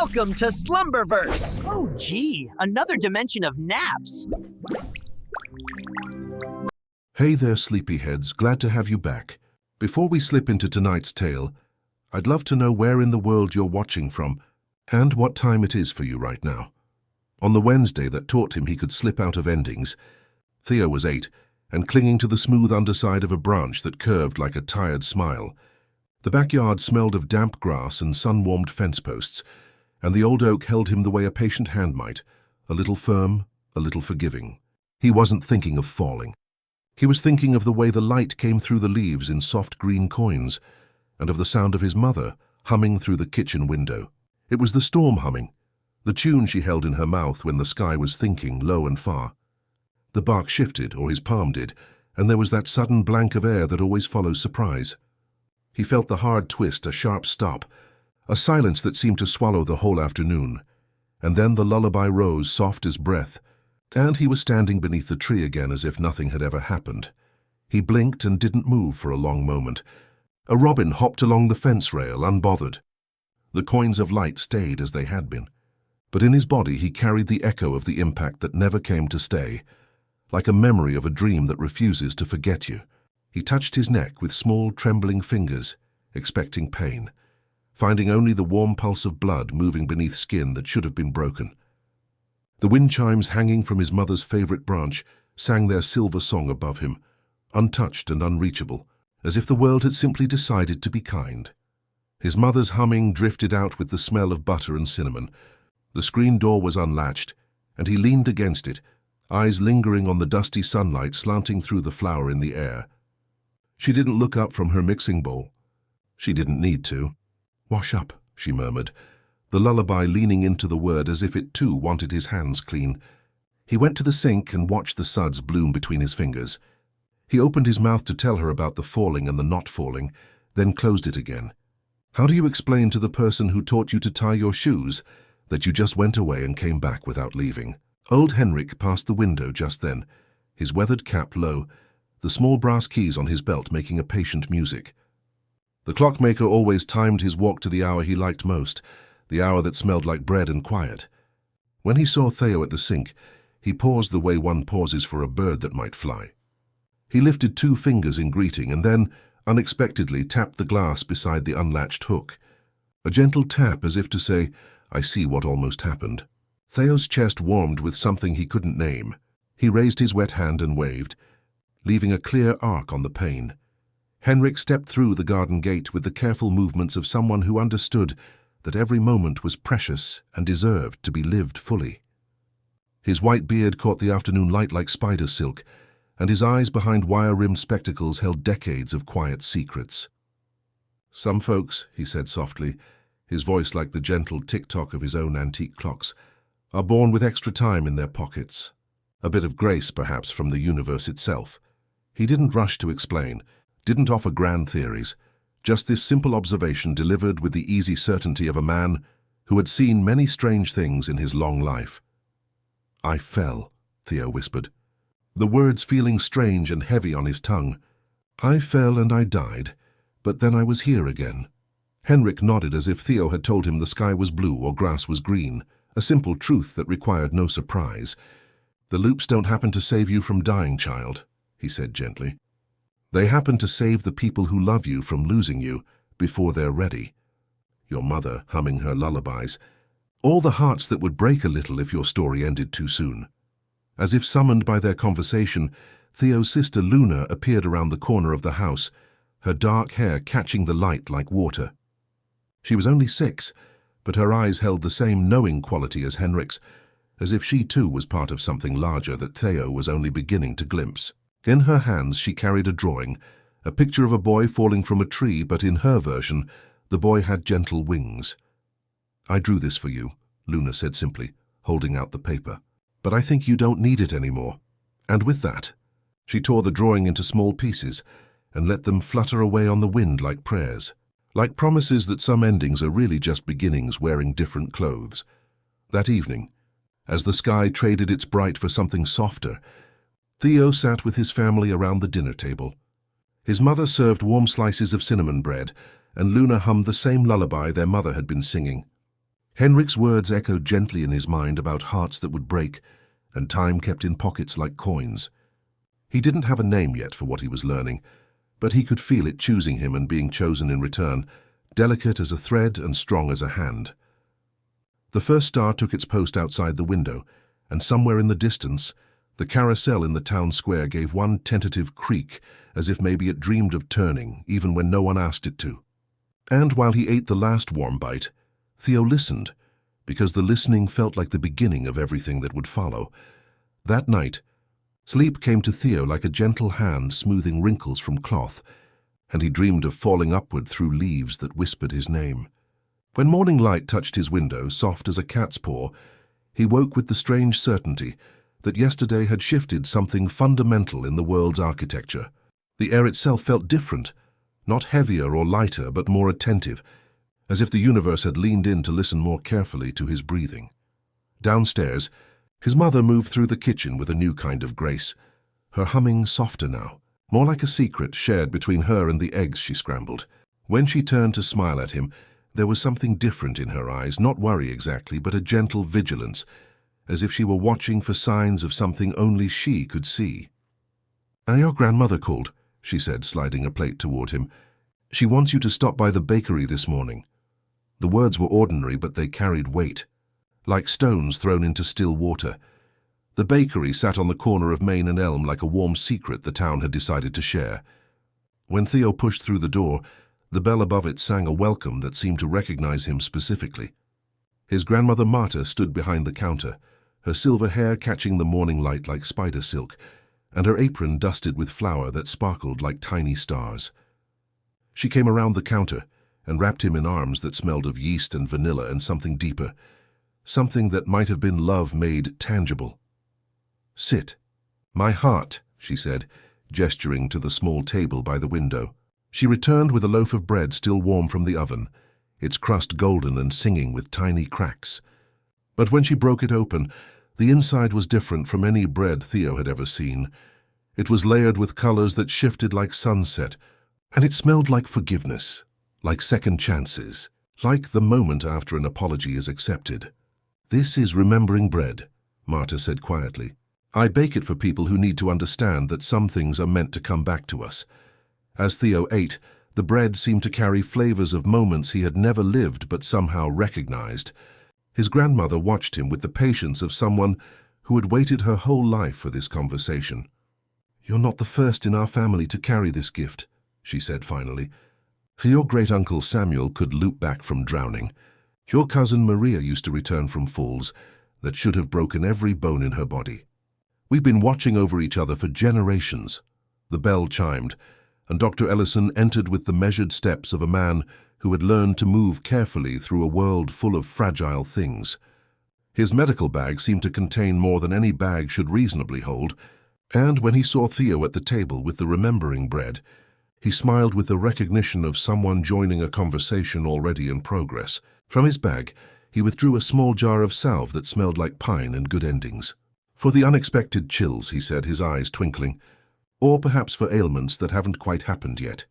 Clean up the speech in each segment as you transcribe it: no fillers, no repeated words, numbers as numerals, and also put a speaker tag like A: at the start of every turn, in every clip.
A: Welcome to SLUMBERVERSE! Oh gee, another dimension of naps!
B: Hey there, sleepyheads, glad to have you back. Before we slip into tonight's tale, I'd love to know where in the world you're watching from and what time it is for you right now. On the Wednesday that taught him he could slip out of endings, Theo was 8 and clinging to the smooth underside of a branch that curved like a tired smile. The backyard smelled of damp grass and sun-warmed fence posts, and the old oak held him the way a patient hand might, a little firm, a little forgiving. He wasn't thinking of falling. He was thinking of the way the light came through the leaves in soft green coins, and of the sound of his mother humming through the kitchen window. It was the storm humming, the tune she held in her mouth when the sky was thinking low and far. The bark shifted, or his palm did, and there was that sudden blank of air that always follows surprise. He felt the hard twist, a sharp stop, a silence that seemed to swallow the whole afternoon. And then the lullaby rose, soft as breath, and he was standing beneath the tree again as if nothing had ever happened. He blinked and didn't move for a long moment. A robin hopped along the fence rail, unbothered. The coins of light stayed as they had been. But in his body he carried the echo of the impact that never came to stay, like a memory of a dream that refuses to forget you. He touched his neck with small, trembling fingers, expecting pain, finding only the warm pulse of blood moving beneath skin that should have been broken. The wind chimes hanging from his mother's favorite branch sang their silver song above him, untouched and unreachable, as if the world had simply decided to be kind. His mother's humming drifted out with the smell of butter and cinnamon. The screen door was unlatched, and he leaned against it, eyes lingering on the dusty sunlight slanting through the flower in the air. She didn't look up from her mixing bowl. She didn't need to. "Wash up," she murmured, the lullaby leaning into the word as if it too wanted his hands clean. He went to the sink and watched the suds bloom between his fingers. He opened his mouth to tell her about the falling and the not falling, then closed it again. How do you explain to the person who taught you to tie your shoes that you just went away and came back without leaving? Old Henrik passed the window just then, his weathered cap low, the small brass keys on his belt making a patient music. The clockmaker always timed his walk to the hour he liked most, the hour that smelled like bread and quiet. When he saw Theo at the sink, he paused the way one pauses for a bird that might fly. He lifted 2 fingers in greeting and then, unexpectedly, tapped the glass beside the unlatched hook. A gentle tap as if to say, "I see what almost happened." Theo's chest warmed with something he couldn't name. He raised his wet hand and waved, leaving a clear arc on the pane. Henrik stepped through the garden gate with the careful movements of someone who understood that every moment was precious and deserved to be lived fully. His white beard caught the afternoon light like spider silk, and his eyes behind wire-rimmed spectacles held decades of quiet secrets. "Some folks," he said softly, his voice like the gentle tick-tock of his own antique clocks, "are born with extra time in their pockets. A bit of grace, perhaps, from the universe itself." He didn't rush to explain, didn't offer grand theories, just this simple observation delivered with the easy certainty of a man who had seen many strange things in his long life. "I fell," Theo whispered, the words feeling strange and heavy on his tongue. "I fell and I died, but then I was here again." Henrik nodded as if Theo had told him the sky was blue or grass was green, a simple truth that required no surprise. "The loops don't happen to save you from dying, child," he said gently. "They happen to save the people who love you from losing you before they're ready." Your mother humming her lullabies. All the hearts that would break a little if your story ended too soon. As if summoned by their conversation, Theo's sister Luna appeared around the corner of the house, her dark hair catching the light like water. She was only 6, but her eyes held the same knowing quality as Henrik's, as if she too was part of something larger that Theo was only beginning to glimpse. In her hands she carried a drawing, a picture of a boy falling from a tree, but in her version, the boy had gentle wings. "I drew this for you," Luna said simply, holding out the paper. "But I think you don't need it anymore." And with that, she tore the drawing into small pieces and let them flutter away on the wind like prayers, like promises that some endings are really just beginnings wearing different clothes. That evening, as the sky traded its bright for something softer, Theo sat with his family around the dinner table. His mother served warm slices of cinnamon bread, and Luna hummed the same lullaby their mother had been singing. Henrik's words echoed gently in his mind about hearts that would break and time kept in pockets like coins. He didn't have a name yet for what he was learning, but he could feel it choosing him and being chosen in return, delicate as a thread and strong as a hand. The first star took its post outside the window, and somewhere in the distance, the carousel in the town square gave one tentative creak, as if maybe it dreamed of turning, even when no one asked it to. And while he ate the last warm bite, Theo listened, because the listening felt like the beginning of everything that would follow. That night, sleep came to Theo like a gentle hand smoothing wrinkles from cloth, and he dreamed of falling upward through leaves that whispered his name. When morning light touched his window, soft as a cat's paw, he woke with the strange certainty that yesterday had shifted something fundamental in the world's architecture. The air itself felt different, not heavier or lighter, but more attentive, as if the universe had leaned in to listen more carefully to his breathing. Downstairs, his mother moved through the kitchen with a new kind of grace, her humming softer now, more like a secret shared between her and the eggs she scrambled. When she turned to smile at him, there was something different in her eyes, not worry exactly, but a gentle vigilance, as if she were watching for signs of something only she could see. "Your grandmother called," she said, sliding a plate toward him. "She wants you to stop by the bakery this morning." The words were ordinary, but they carried weight, like stones thrown into still water. The bakery sat on the corner of Main and Elm like a warm secret the town had decided to share. When Theo pushed through the door, the bell above it sang a welcome that seemed to recognize him specifically. His grandmother Marta stood behind the counter, her silver hair catching the morning light like spider silk, and her apron dusted with flour that sparkled like tiny stars. She came around the counter and wrapped him in arms that smelled of yeast and vanilla and something deeper, something that might have been love made tangible. "Sit." "My heart," she said, gesturing to the small table by the window. She returned with a loaf of bread still warm from the oven, its crust golden and singing with tiny cracks. But when she broke it open, the inside was different from any bread Theo had ever seen. It was layered with colors that shifted like sunset, and it smelled like forgiveness, like second chances, like the moment after an apology is accepted. "This is remembering bread," Marta said quietly. "I bake it for people who need to understand that some things are meant to come back to us." As Theo ate, the bread seemed to carry flavors of moments he had never lived but somehow recognized. His grandmother watched him with the patience of someone who had waited her whole life for this conversation. "You're not the first in our family to carry this gift," she said finally. "Your great-uncle Samuel could loop back from drowning. Your cousin Maria used to return from falls that should have broken every bone in her body. We've been watching over each other for generations." The bell chimed, and Dr. Ellison entered with the measured steps of a man who had learned to move carefully through a world full of fragile things. His medical bag seemed to contain more than any bag should reasonably hold, and when he saw Theo at the table with the remembering bread, he smiled with the recognition of someone joining a conversation already in progress. From his bag, he withdrew a small jar of salve that smelled like pine and good endings. "For the unexpected chills," he said, his eyes twinkling. "Or perhaps for ailments that haven't quite happened yet."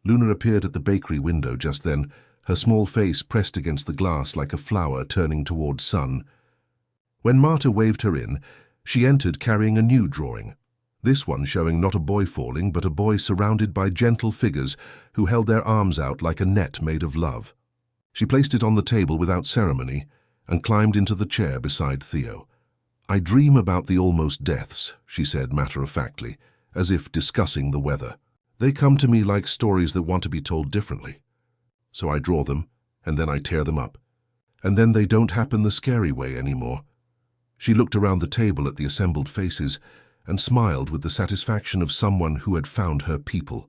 B: Luna appeared at the bakery window just then, her small face pressed against the glass like a flower turning toward sun. When Marta waved her in, she entered carrying a new drawing. This one showing not a boy falling, but a boy surrounded by gentle figures who held their arms out like a net made of love. She placed it on the table without ceremony and climbed into the chair beside Theo. "I dream about the almost deaths," she said matter-of-factly, as if discussing the weather. "They come to me like stories that want to be told differently. So I draw them, and then I tear them up. And then they don't happen the scary way anymore." She looked around the table at the assembled faces and smiled with the satisfaction of someone who had found her people.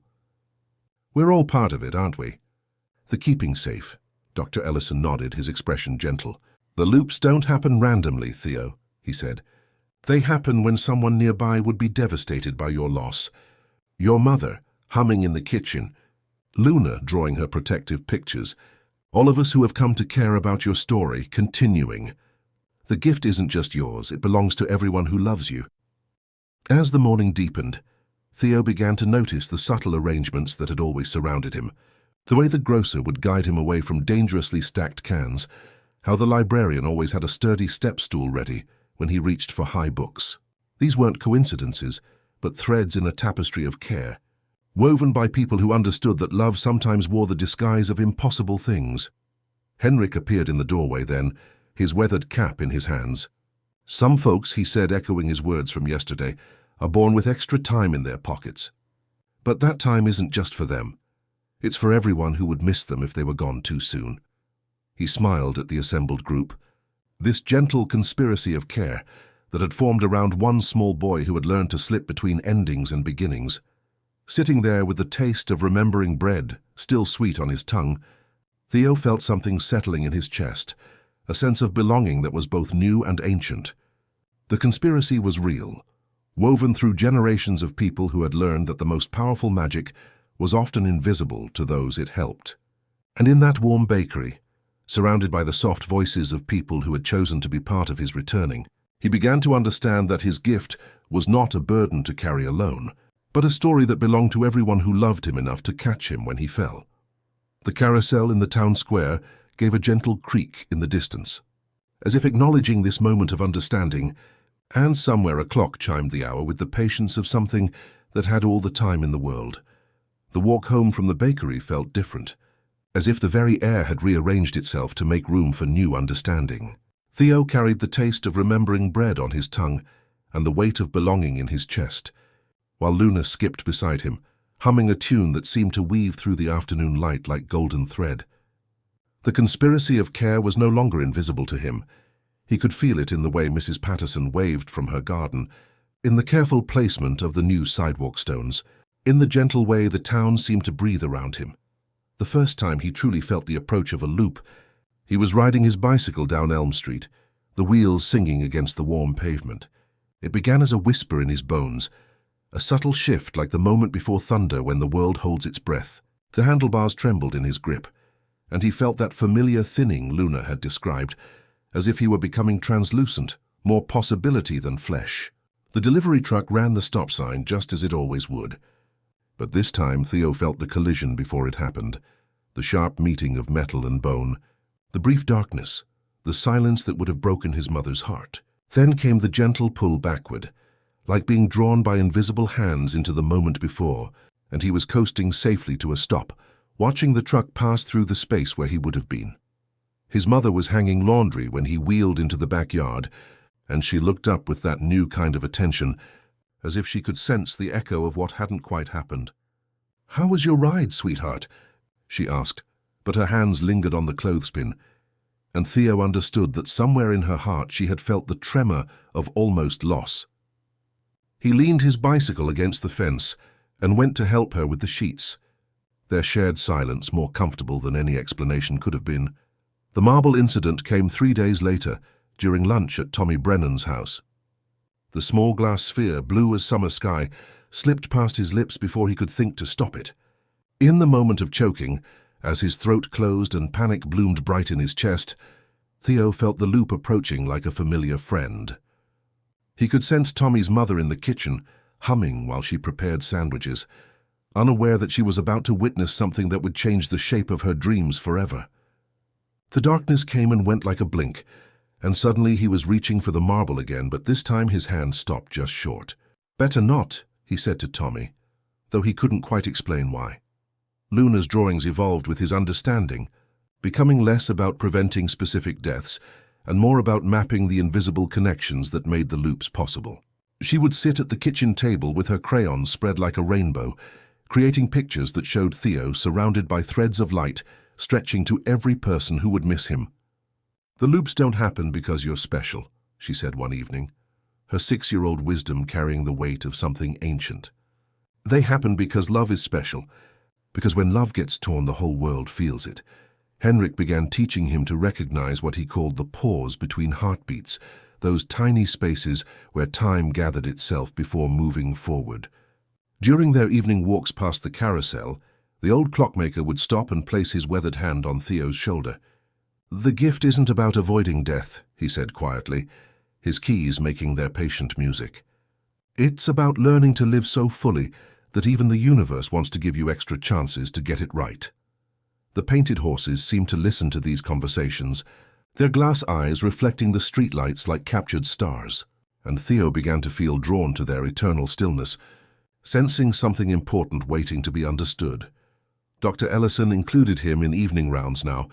B: "We're all part of it, aren't we?" "The keeping safe." Dr. Ellison nodded, his expression gentle. "The loops don't happen randomly, Theo," he said. "They happen when someone nearby would be devastated by your loss. Your mother, humming in the kitchen. Luna, drawing her protective pictures. All of us who have come to care about your story, continuing. The gift isn't just yours, it belongs to everyone who loves you." As the morning deepened, Theo began to notice the subtle arrangements that had always surrounded him. The way the grocer would guide him away from dangerously stacked cans, how the librarian always had a sturdy step-stool ready when he reached for high books. These weren't coincidences, but threads in a tapestry of care, woven by people who understood that love sometimes wore the disguise of impossible things. Henrik appeared in the doorway then, his weathered cap in his hands. Some folks, he said, echoing his words from yesterday, are born with extra time in their pockets. But that time isn't just for them. It's for everyone who would miss them if they were gone too soon. He smiled at the assembled group. This gentle conspiracy of care that had formed around one small boy who had learned to slip between endings and beginnings. Sitting there with the taste of remembering bread still sweet on his tongue, Theo felt something settling in his chest, a sense of belonging that was both new and ancient. The conspiracy was real, woven through generations of people who had learned that the most powerful magic was often invisible to those it helped. And in that warm bakery, surrounded by the soft voices of people who had chosen to be part of his returning, he began to understand that his gift was not a burden to carry alone, but a story that belonged to everyone who loved him enough to catch him when he fell. The carousel in the town square gave a gentle creak in the distance, as if acknowledging this moment of understanding, and somewhere a clock chimed the hour with the patience of something that had all the time in the world. The walk home from the bakery felt different, as if the very air had rearranged itself to make room for new understanding. Theo carried the taste of remembering bread on his tongue and the weight of belonging in his chest, while Luna skipped beside him, humming a tune that seemed to weave through the afternoon light like golden thread. The conspiracy of care was no longer invisible to him. He could feel it in the way Mrs. Patterson waved from her garden, in the careful placement of the new sidewalk stones, in the gentle way the town seemed to breathe around him. The first time he truly felt the approach of a loop, he was riding his bicycle down Elm Street, the wheels singing against the warm pavement. It began as a whisper in his bones, a subtle shift like the moment before thunder when the world holds its breath. The handlebars trembled in his grip, and he felt that familiar thinning Luna had described, as if he were becoming translucent, more possibility than flesh. The delivery truck ran the stop sign just as it always would. But this time Theo felt the collision before it happened, the sharp meeting of metal and bone, the brief darkness, the silence that would have broken his mother's heart. Then came the gentle pull backward, like being drawn by invisible hands into the moment before, and he was coasting safely to a stop, watching the truck pass through the space where he would have been. His mother was hanging laundry when he wheeled into the backyard, and she looked up with that new kind of attention, as if she could sense the echo of what hadn't quite happened. "How was your ride, sweetheart?" she asked, but her hands lingered on the clothespin, and Theo understood that somewhere in her heart she had felt the tremor of almost loss. He leaned his bicycle against the fence and went to help her with the sheets, their shared silence more comfortable than any explanation could have been. The marble incident came 3 days later, during lunch at Tommy Brennan's house. The small glass sphere, blue as summer sky, slipped past his lips before he could think to stop it. In the moment of choking, as his throat closed and panic bloomed bright in his chest, Theo felt the loop approaching like a familiar friend. He could sense Tommy's mother in the kitchen, humming while she prepared sandwiches, unaware that she was about to witness something that would change the shape of her dreams forever. The darkness came and went like a blink, and suddenly he was reaching for the marble again, but this time his hand stopped just short. "Better not," he said to Tommy, though he couldn't quite explain why. Luna's drawings evolved with his understanding, becoming less about preventing specific deaths and more about mapping the invisible connections that made the loops possible. She would sit at the kitchen table with her crayons spread like a rainbow, creating pictures that showed Theo surrounded by threads of light stretching to every person who would miss him. "The loops don't happen because you're special," she said one evening, her 6-year-old wisdom carrying the weight of something ancient. "They happen because love is special, because when love gets torn, the whole world feels it." Henrik began teaching him to recognize what he called the pause between heartbeats, those tiny spaces where time gathered itself before moving forward. During their evening walks past the carousel, the old clockmaker would stop and place his weathered hand on Theo's shoulder. "The gift isn't about avoiding death," he said quietly, his keys making their patient music. "It's about learning to live so fully that even the universe wants to give you extra chances to get it right." The painted horses seemed to listen to these conversations, their glass eyes reflecting the streetlights like captured stars, and Theo began to feel drawn to their eternal stillness, sensing something important waiting to be understood. Dr. Ellison included him in evening rounds now,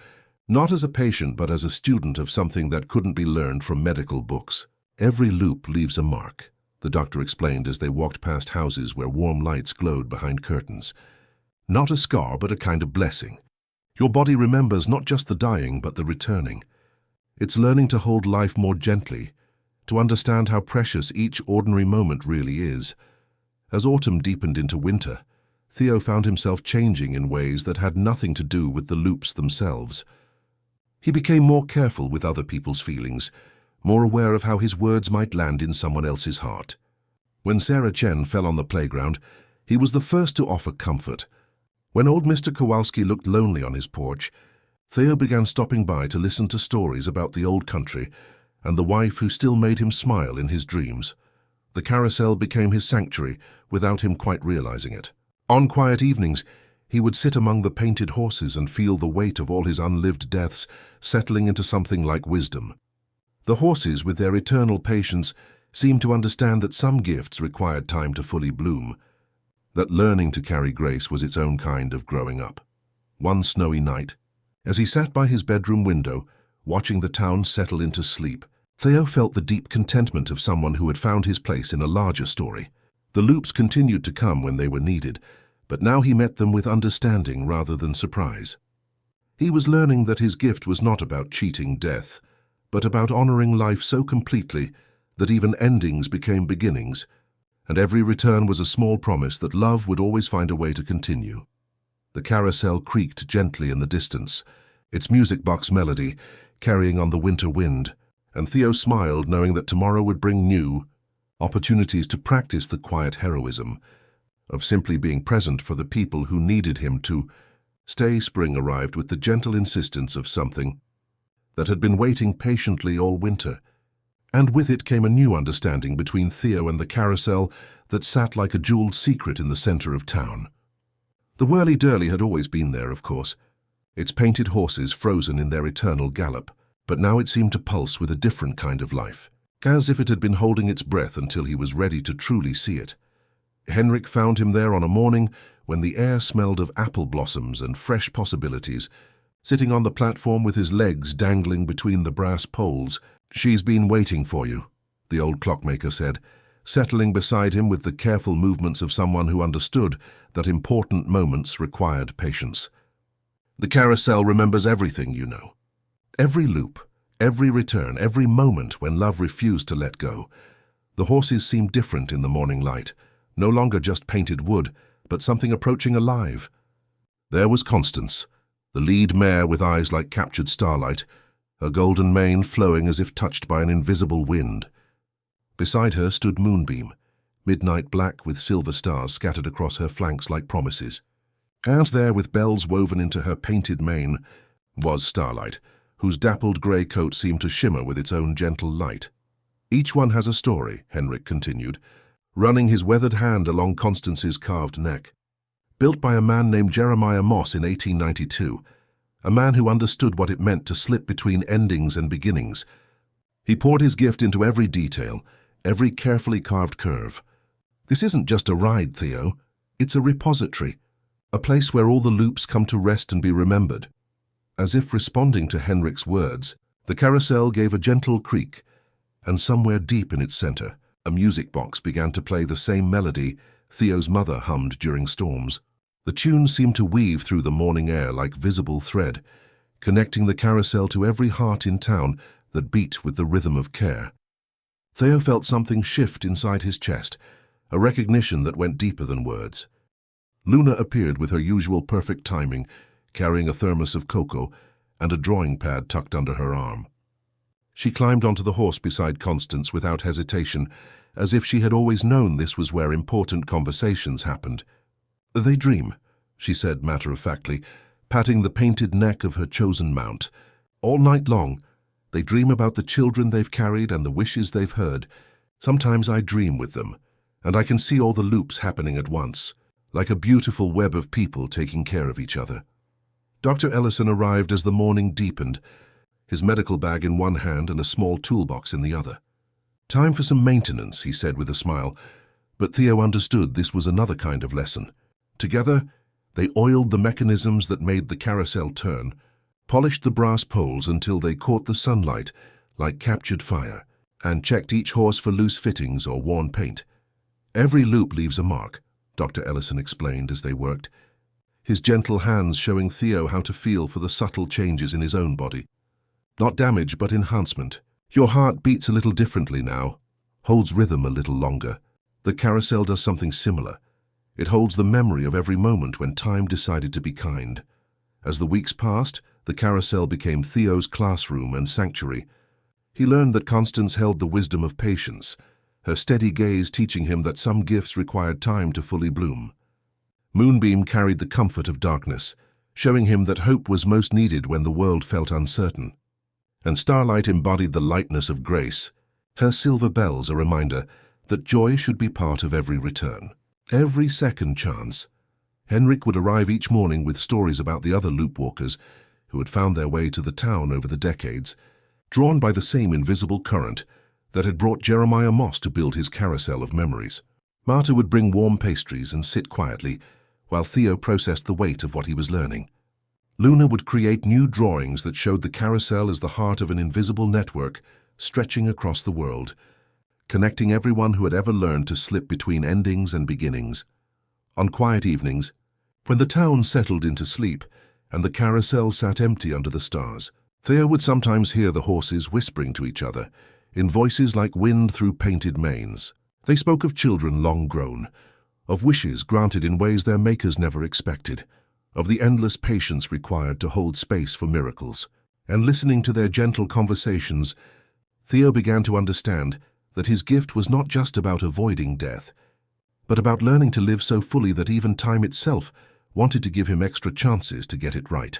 B: not as a patient but as a student of something that couldn't be learned from medical books. Every loop leaves a mark, the doctor explained as they walked past houses where warm lights glowed behind curtains. Not a scar, but a kind of blessing. Your body remembers not just the dying, but the returning. It's learning to hold life more gently, to understand how precious each ordinary moment really is. As autumn deepened into winter, Theo found himself changing in ways that had nothing to do with the loops themselves. He became more careful with other people's feelings, more aware of how his words might land in someone else's heart. When Sarah Chen fell on the playground, he was the first to offer comfort. When old Mr. Kowalski looked lonely on his porch, Theo began stopping by to listen to stories about the old country and the wife who still made him smile in his dreams. The carousel became his sanctuary without him quite realizing it. On quiet evenings, he would sit among the painted horses and feel the weight of all his unlived deaths settling into something like wisdom. The horses, with their eternal patience, seemed to understand that some gifts required time to fully bloom, that learning to carry grace was its own kind of growing up. One snowy night, as he sat by his bedroom window, watching the town settle into sleep, Theo felt the deep contentment of someone who had found his place in a larger story. The loops continued to come when they were needed, but now he met them with understanding rather than surprise. He was learning that his gift was not about cheating death, but about honoring life so completely that even endings became beginnings, and every return was a small promise that love would always find a way to continue. The carousel creaked gently in the distance, its music box melody carrying on the winter wind, and Theo smiled knowing that tomorrow would bring new opportunities to practice the quiet heroism of simply being present for the people who needed him to stay. Spring arrived with the gentle insistence of something that had been waiting patiently all winter, and with it came a new understanding between Theo and the carousel that sat like a jeweled secret in the center of town. The Whirly Dirly had always been there, of course, its painted horses frozen in their eternal gallop, but now it seemed to pulse with a different kind of life, as if it had been holding its breath until he was ready to truly see it. Henrik found him there on a morning when the air smelled of apple blossoms and fresh possibilities, sitting on the platform with his legs dangling between the brass poles. "She's been waiting for you," the old clockmaker said, settling beside him with the careful movements of someone who understood that important moments required patience. "The carousel remembers everything, you know. Every loop, every return, every moment when love refused to let go." The horses seemed different in the morning light, no longer just painted wood, but something approaching alive. There was Constance, the lead mare with eyes like captured starlight, her golden mane flowing as if touched by an invisible wind. Beside her stood Moonbeam, midnight black with silver stars scattered across her flanks like promises. And there, with bells woven into her painted mane, was Starlight, whose dappled grey coat seemed to shimmer with its own gentle light. "Each one has a story," Henrik continued, running his weathered hand along Constance's carved neck. "Built by a man named Jeremiah Moss in 1892, a man who understood what it meant to slip between endings and beginnings. He poured his gift into every detail, every carefully carved curve. This isn't just a ride, Theo. It's a repository, a place where all the loops come to rest and be remembered." As if responding to Henrik's words, the carousel gave a gentle creak, and somewhere deep in its center, a music box began to play the same melody Theo's mother hummed during storms. The tune seemed to weave through the morning air like visible thread, connecting the carousel to every heart in town that beat with the rhythm of care. Theo felt something shift inside his chest, a recognition that went deeper than words. Luna appeared with her usual perfect timing, carrying a thermos of cocoa and a drawing pad tucked under her arm. She climbed onto the horse beside Constance without hesitation, as if she had always known this was where important conversations happened. "They dream," she said matter-of-factly, patting the painted neck of her chosen mount. "All night long, they dream about the children they've carried and the wishes they've heard. Sometimes I dream with them, and I can see all the loops happening at once, like a beautiful web of people taking care of each other." Dr. Ellison arrived as the morning deepened, his medical bag in one hand and a small toolbox in the other. "Time for some maintenance," he said with a smile, but Theo understood this was another kind of lesson. Together, they oiled the mechanisms that made the carousel turn, polished the brass poles until they caught the sunlight like captured fire, and checked each horse for loose fittings or worn paint. "Every loop leaves a mark," Dr. Ellison explained as they worked, his gentle hands showing Theo how to feel for the subtle changes in his own body. "Not damage, but enhancement. Your heart beats a little differently now, holds rhythm a little longer. The carousel does something similar. It holds the memory of every moment when time decided to be kind." As the weeks passed, the carousel became Theo's classroom and sanctuary. He learned that Constance held the wisdom of patience, her steady gaze teaching him that some gifts required time to fully bloom. Moonbeam carried the comfort of darkness, showing him that hope was most needed when the world felt uncertain. And Starlight embodied the lightness of grace, her silver bells a reminder that joy should be part of every return, every second chance. Henrik would arrive each morning with stories about the other loopwalkers who had found their way to the town over the decades, drawn by the same invisible current that had brought Jeremiah Moss to build his carousel of memories. Marta would bring warm pastries and sit quietly while Theo processed the weight of what he was learning. Luna would create new drawings that showed the carousel as the heart of an invisible network stretching across the world, connecting everyone who had ever learned to slip between endings and beginnings. On quiet evenings, when the town settled into sleep and the carousel sat empty under the stars, Theo would sometimes hear the horses whispering to each other, in voices like wind through painted manes. They spoke of children long grown, of wishes granted in ways their makers never expected, of the endless patience required to hold space for miracles. And listening to their gentle conversations, Theo began to understand that his gift was not just about avoiding death, but about learning to live so fully that even time itself wanted to give him extra chances to get it right.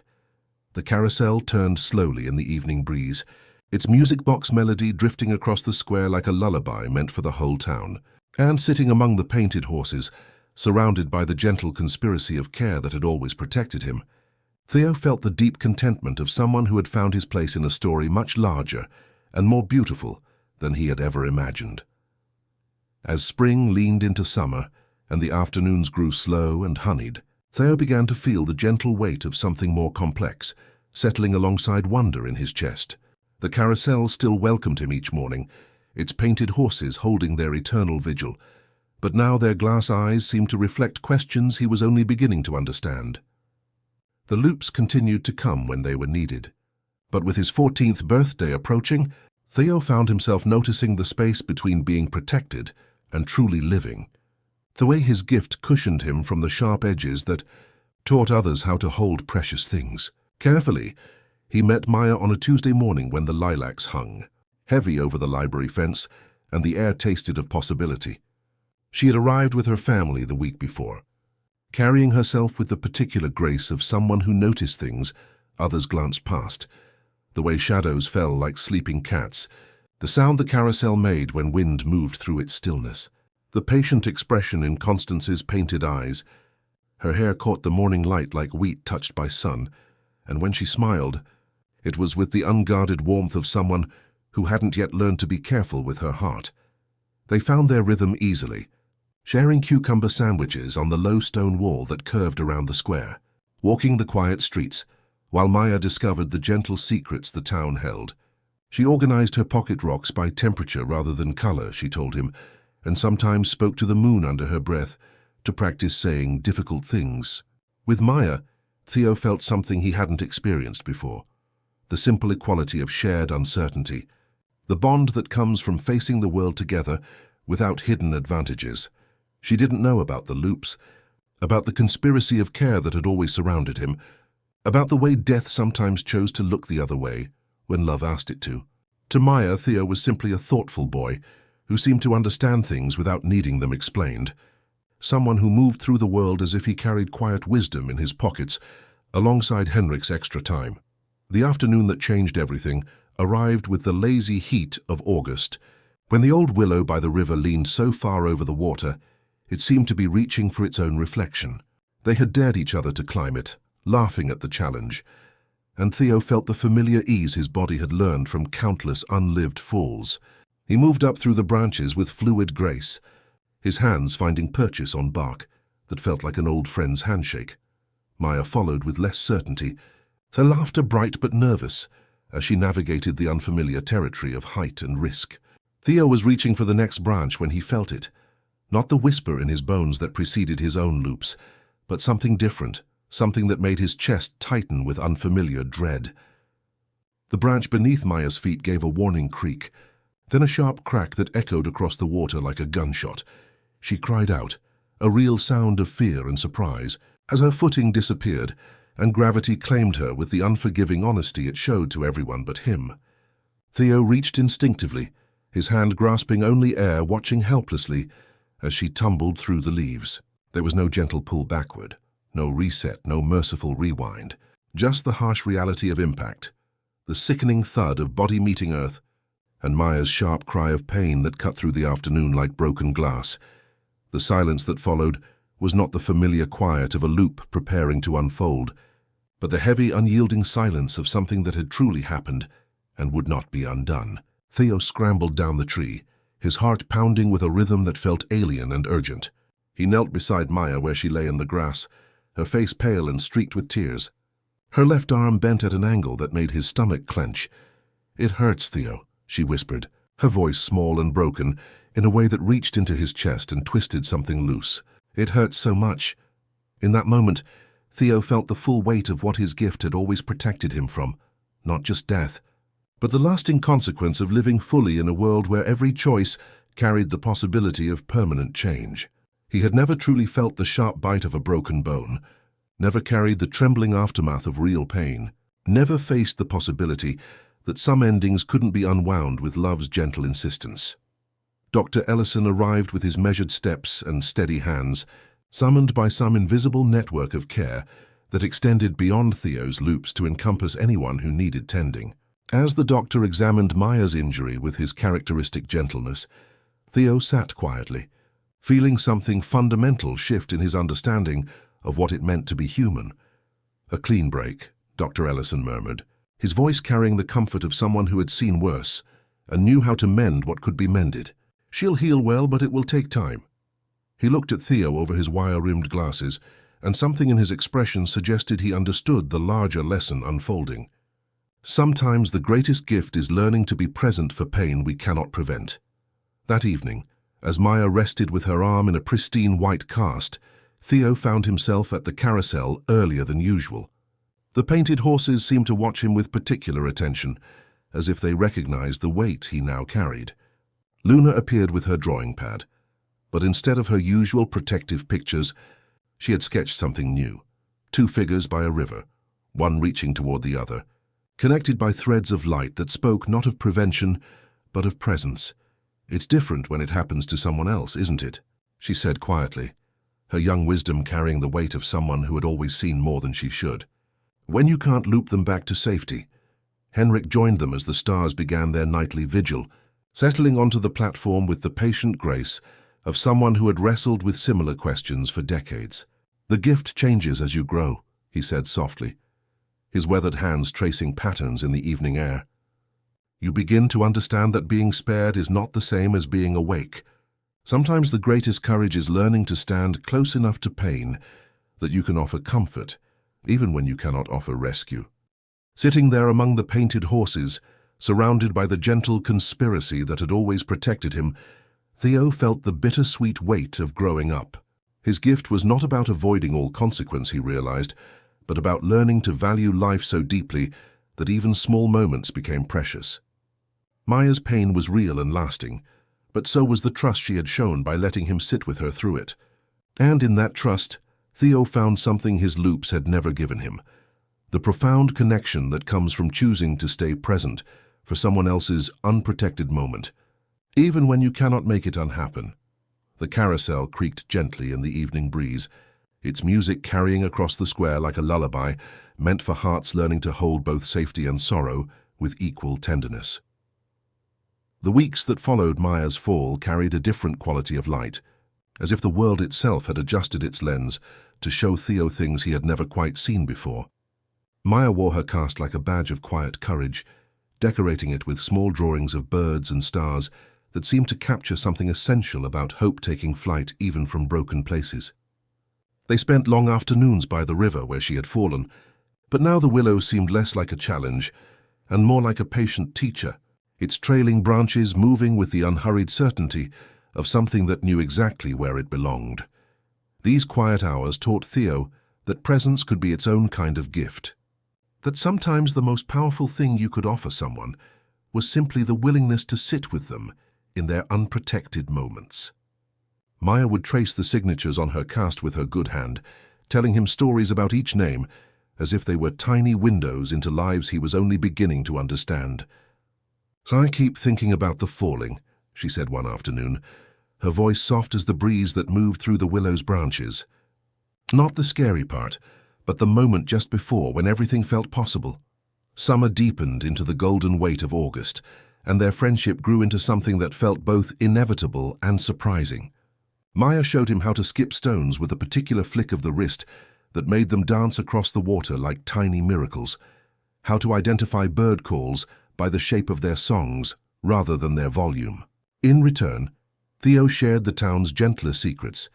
B: The carousel turned slowly in the evening breeze, its music box melody drifting across the square like a lullaby meant for the whole town. And sitting among the painted horses, surrounded by the gentle conspiracy of care that had always protected him, Theo felt the deep contentment of someone who had found his place in a story much larger and more beautiful than he had ever imagined. As spring leaned into summer and the afternoons grew slow and honeyed, Theo began to feel the gentle weight of something more complex, settling alongside wonder in his chest. The carousel still welcomed him each morning, its painted horses holding their eternal vigil, but now their glass eyes seemed to reflect questions he was only beginning to understand. The loops continued to come when they were needed, but with his 14th birthday approaching, Theo found himself noticing the space between being protected and truly living. The way his gift cushioned him from the sharp edges that taught others how to hold precious things. Carefully, he met Maya on a Tuesday morning when the lilacs hung, heavy over the library fence, and the air tasted of possibility. She had arrived with her family the week before, carrying herself with the particular grace of someone who noticed things others glanced past, the way shadows fell like sleeping cats, the sound the carousel made when wind moved through its stillness, the patient expression in Constance's painted eyes. Her hair caught the morning light like wheat touched by sun, and when she smiled, it was with the unguarded warmth of someone who hadn't yet learned to be careful with her heart. They found their rhythm easily, sharing cucumber sandwiches on the low stone wall that curved around the square, walking the quiet streets, while Maya discovered the gentle secrets the town held. She organized her pocket rocks by temperature rather than color, she told him, and sometimes spoke to the moon under her breath to practice saying difficult things. With Maya, Theo felt something he hadn't experienced before, the simple equality of shared uncertainty, the bond that comes from facing the world together without hidden advantages. She didn't know about the loops, about the conspiracy of care that had always surrounded him, about the way death sometimes chose to look the other way when love asked it to. To Maya, Theo was simply a thoughtful boy who seemed to understand things without needing them explained, someone who moved through the world as if he carried quiet wisdom in his pockets alongside Henrik's extra time. The afternoon that changed everything arrived with the lazy heat of August, when the old willow by the river leaned so far over the water it seemed to be reaching for its own reflection. They had dared each other to climb it, laughing at the challenge, and Theo felt the familiar ease his body had learned from countless unlived falls. He moved up through the branches with fluid grace, his hands finding purchase on bark that felt like an old friend's handshake. Maya followed with less certainty, her laughter bright but nervous, as she navigated the unfamiliar territory of height and risk. Theo was reaching for the next branch when he felt it. Not the whisper in his bones that preceded his own loops, but something different, something that made his chest tighten with unfamiliar dread. The branch beneath Maya's feet gave a warning creak, then a sharp crack that echoed across the water like a gunshot. She cried out, a real sound of fear and surprise, as her footing disappeared, and gravity claimed her with the unforgiving honesty it showed to everyone but him. Theo reached instinctively, his hand grasping only air, watching helplessly as she tumbled through the leaves. There was no gentle pull backward, no reset, no merciful rewind, just the harsh reality of impact, the sickening thud of body meeting earth, and Maya's sharp cry of pain that cut through the afternoon like broken glass. The silence that followed was not the familiar quiet of a loop preparing to unfold, but the heavy, unyielding silence of something that had truly happened and would not be undone. Theo scrambled down the tree, his heart pounding with a rhythm that felt alien and urgent. He knelt beside Maya where she lay in the grass, her face pale and streaked with tears. Her left arm bent at an angle that made his stomach clench. "It hurts, Theo," she whispered, her voice small and broken, in a way that reached into his chest and twisted something loose. "It hurts so much." In that moment, Theo felt the full weight of what his gift had always protected him from, not just death, but the lasting consequence of living fully in a world where every choice carried the possibility of permanent change. He had never truly felt the sharp bite of a broken bone, never carried the trembling aftermath of real pain, never faced the possibility that some endings couldn't be unwound with love's gentle insistence. Dr. Ellison arrived with his measured steps and steady hands, summoned by some invisible network of care that extended beyond Theo's loops to encompass anyone who needed tending. As the doctor examined Maya's injury with his characteristic gentleness, Theo sat quietly, feeling something fundamental shift in his understanding of what it meant to be human. "A clean break," Dr. Ellison murmured, his voice carrying the comfort of someone who had seen worse and knew how to mend what could be mended. "She'll heal well, but it will take time." He looked at Theo over his wire-rimmed glasses, and something in his expression suggested he understood the larger lesson unfolding. Sometimes the greatest gift is learning to be present for pain we cannot prevent. That evening, as Maya rested with her arm in a pristine white cast, Theo found himself at the carousel earlier than usual. The painted horses seemed to watch him with particular attention, as if they recognized the weight he now carried. Luna appeared with her drawing pad, but instead of her usual protective pictures, she had sketched something new. Two figures by a river, one reaching toward the other, connected by threads of light that spoke not of prevention, but of presence. "It's different when it happens to someone else, isn't it?" she said quietly, her young wisdom carrying the weight of someone who had always seen more than she should. "When you can't loop them back to safety." Henrik joined them as the stars began their nightly vigil, settling onto the platform with the patient grace of someone who had wrestled with similar questions for decades. "The gift changes as you grow," he said softly, his weathered hands tracing patterns in the evening air. "You begin to understand that being spared is not the same as being awake. Sometimes the greatest courage is learning to stand close enough to pain that you can offer comfort, even when you cannot offer rescue." Sitting there among the painted horses, surrounded by the gentle conspiracy that had always protected him, Theo felt the bittersweet weight of growing up. His gift was not about avoiding all consequence, he realized, but about learning to value life so deeply that even small moments became precious. Maya's pain was real and lasting, but so was the trust she had shown by letting him sit with her through it. And in that trust, Theo found something his loops had never given him: the profound connection that comes from choosing to stay present for someone else's unprotected moment, even when you cannot make it unhappen. The carousel creaked gently in the evening breeze, its music carrying across the square like a lullaby meant for hearts learning to hold both safety and sorrow with equal tenderness. The weeks that followed Maya's fall carried a different quality of light, as if the world itself had adjusted its lens to show Theo things he had never quite seen before. Maya wore her cast like a badge of quiet courage, decorating it with small drawings of birds and stars that seemed to capture something essential about hope taking flight even from broken places. They spent long afternoons by the river where she had fallen, but now the willow seemed less like a challenge and more like a patient teacher, its trailing branches moving with the unhurried certainty of something that knew exactly where it belonged. These quiet hours taught Theo that presence could be its own kind of gift, that sometimes the most powerful thing you could offer someone was simply the willingness to sit with them in their unprotected moments. Maya would trace the signatures on her cast with her good hand, telling him stories about each name as if they were tiny windows into lives he was only beginning to understand. "I keep thinking about the falling," she said one afternoon, her voice soft as the breeze that moved through the willow's branches. Not the scary part, but the moment just before when everything felt possible. Summer deepened into the golden weight of August, and their friendship grew into something that felt both inevitable and surprising. Maya showed him how to skip stones with a particular flick of the wrist that made them dance across the water like tiny miracles, how to identify bird calls by the shape of their songs rather than their volume. In return, Theo shared the town's gentler secrets,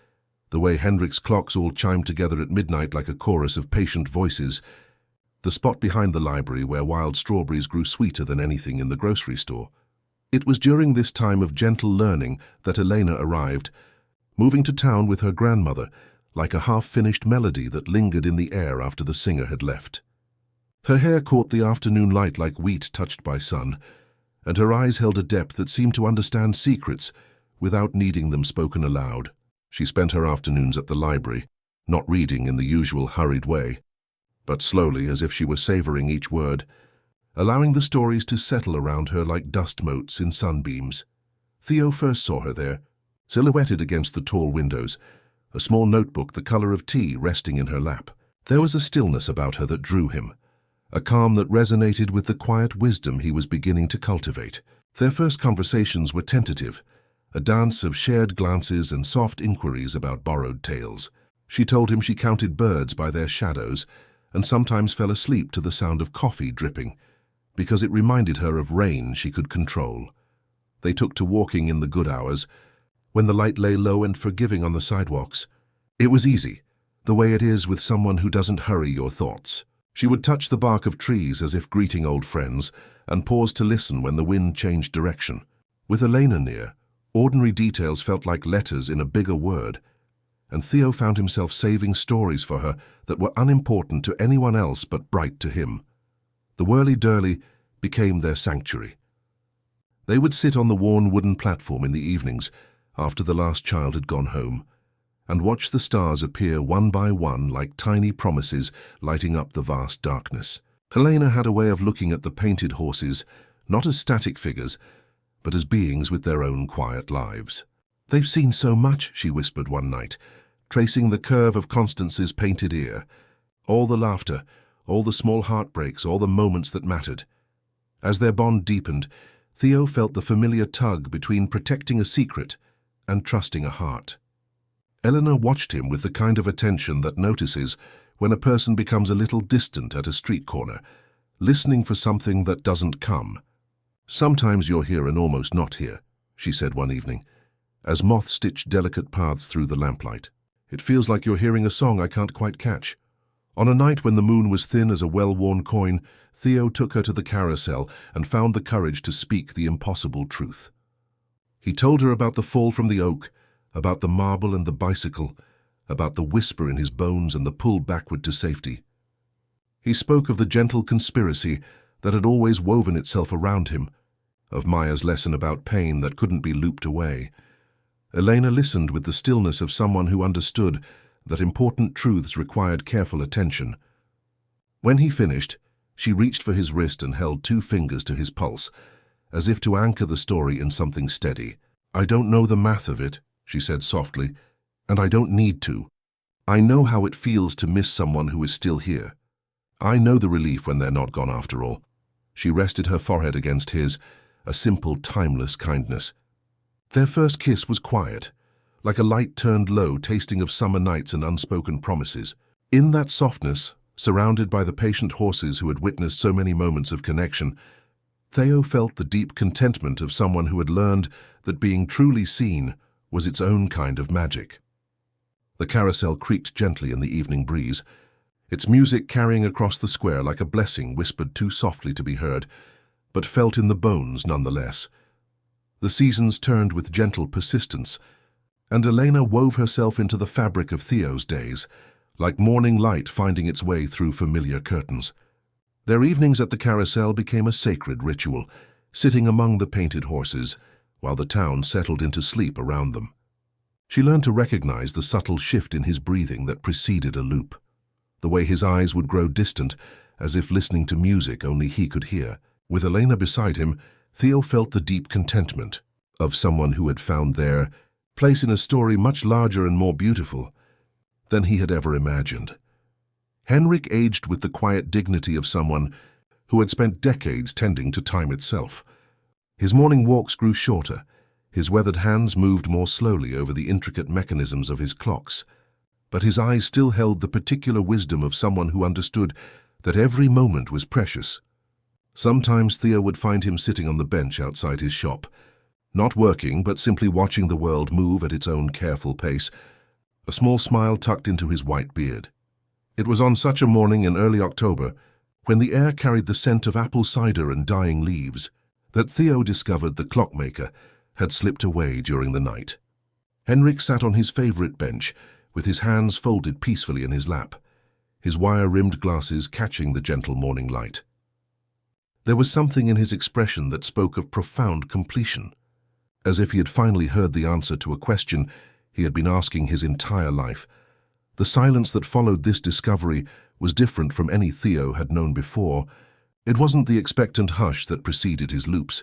B: the way Hendrik's clocks all chimed together at midnight like a chorus of patient voices, the spot behind the library where wild strawberries grew sweeter than anything in the grocery store. It was during this time of gentle learning that Elena arrived, moving to town with her grandmother, like a half-finished melody that lingered in the air after the singer had left. Her hair caught the afternoon light like wheat touched by sun, and her eyes held a depth that seemed to understand secrets without needing them spoken aloud. She spent her afternoons at the library, not reading in the usual hurried way, but slowly as if she were savoring each word, allowing the stories to settle around her like dust motes in sunbeams. Theo first saw her there, silhouetted against the tall windows, a small notebook the color of tea resting in her lap. There was a stillness about her that drew him, a calm that resonated with the quiet wisdom he was beginning to cultivate. Their first conversations were tentative, a dance of shared glances and soft inquiries about borrowed tales. She told him she counted birds by their shadows and sometimes fell asleep to the sound of coffee dripping, because it reminded her of rain she could control. They took to walking in the good hours, when the light lay low and forgiving on the sidewalks. It was easy, the way it is with someone who doesn't hurry your thoughts. She would touch the bark of trees as if greeting old friends, and pause to listen when the wind changed direction. With Elena near, ordinary details felt like letters in a bigger word, and Theo found himself saving stories for her that were unimportant to anyone else but bright to him. The Whirly Dirly became their sanctuary. They would sit on the worn wooden platform in the evenings, after the last child had gone home, and watch the stars appear one by one like tiny promises lighting up the vast darkness. Helena had a way of looking at the painted horses, not as static figures, but as beings with their own quiet lives. "They've seen so much," she whispered one night, tracing the curve of Constance's painted ear. All the laughter, all the small heartbreaks, all the moments that mattered. As their bond deepened, Theo felt the familiar tug between protecting a secret and trusting a heart. Eleanor watched him with the kind of attention that notices when a person becomes a little distant at a street corner, listening for something that doesn't come. "Sometimes you're here and almost not here," she said one evening, as moths stitched delicate paths through the lamplight. "It feels like you're hearing a song I can't quite catch." On a night when the moon was thin as a well-worn coin, Theo took her to the carousel and found the courage to speak the impossible truth. He told her about the fall from the oak, about the marble and the bicycle, about the whisper in his bones and the pull backward to safety. He spoke of the gentle conspiracy that had always woven itself around him, of Maya's lesson about pain that couldn't be looped away. Elena listened with the stillness of someone who understood that important truths required careful attention. When he finished, she reached for his wrist and held 2 fingers to his pulse, as if to anchor the story in something steady. "I don't know the math of it," she said softly, "and I don't need to. I know how it feels to miss someone who is still here. I know the relief when they're not gone after all." She rested her forehead against his, a simple, timeless kindness. Their first kiss was quiet, like a light turned low tasting of summer nights and unspoken promises. In that softness, Surrounded by the patient horses who had witnessed so many moments of connection, Theo felt the deep contentment of someone who had learned that being truly seen was its own kind of magic. The carousel creaked gently in the evening breeze, its music carrying across the square like a blessing whispered too softly to be heard, but felt in the bones nonetheless. The seasons turned with gentle persistence, and Elena wove herself into the fabric of Theo's days, like morning light finding its way through familiar curtains. Their evenings at the carousel became a sacred ritual, sitting among the painted horses, while the town settled into sleep around them. She learned to recognize the subtle shift in his breathing that preceded a loop, the way his eyes would grow distant, as if listening to music only he could hear. With Elena beside him, Theo felt the deep contentment of someone who had found their place in a story much larger and more beautiful than he had ever imagined. Henrik aged with the quiet dignity of someone who had spent decades tending to time itself. His morning walks grew shorter, his weathered hands moved more slowly over the intricate mechanisms of his clocks, but his eyes still held the particular wisdom of someone who understood that every moment was precious. Sometimes Theo would find him sitting on the bench outside his shop, not working but simply watching the world move at its own careful pace, a small smile tucked into his white beard. It was on such a morning in early October, when the air carried the scent of apple cider and dying leaves, that Theo discovered the clockmaker had slipped away during the night. Henrik sat on his favorite bench, with his hands folded peacefully in his lap, his wire-rimmed glasses catching the gentle morning light. There was something in his expression that spoke of profound completion, as if he had finally heard the answer to a question he had been asking his entire life. The silence that followed this discovery was different from any Theo had known before. It wasn't the expectant hush that preceded his loops,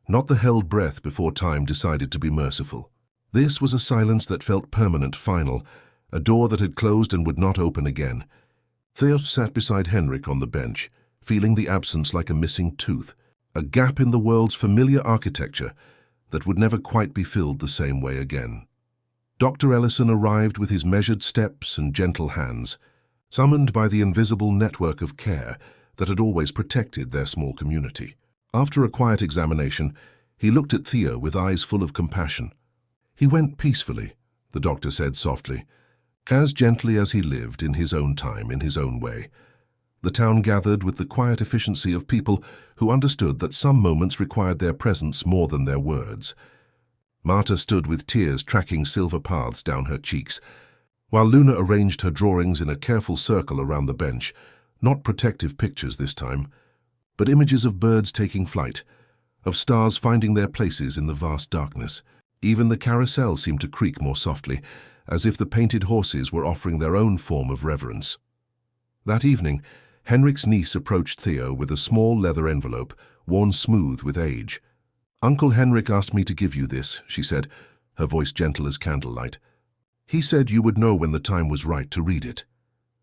B: not the held breath before time decided to be merciful. This was a silence that felt permanent, final, a door that had closed and would not open again. Theo sat beside Henrik on the bench, feeling the absence like a missing tooth, a gap in the world's familiar architecture that would never quite be filled the same way again. Dr. Ellison arrived with his measured steps and gentle hands, summoned by the invisible network of care that had always protected their small community. After a quiet examination, he looked at Theo with eyes full of compassion. "He went peacefully," the doctor said softly, "as gently as he lived in his own time, in his own way." The town gathered with the quiet efficiency of people who understood that some moments required their presence more than their words. Marta stood with tears tracking silver paths down her cheeks, while Luna arranged her drawings in a careful circle around the bench, not protective pictures this time, but images of birds taking flight, of stars finding their places in the vast darkness. Even the carousel seemed to creak more softly, as if the painted horses were offering their own form of reverence. That evening, Henrik's niece approached Theo with a small leather envelope, worn smooth with age. "Uncle Henrik asked me to give you this," she said, her voice gentle as candlelight. "He said you would know when the time was right to read it."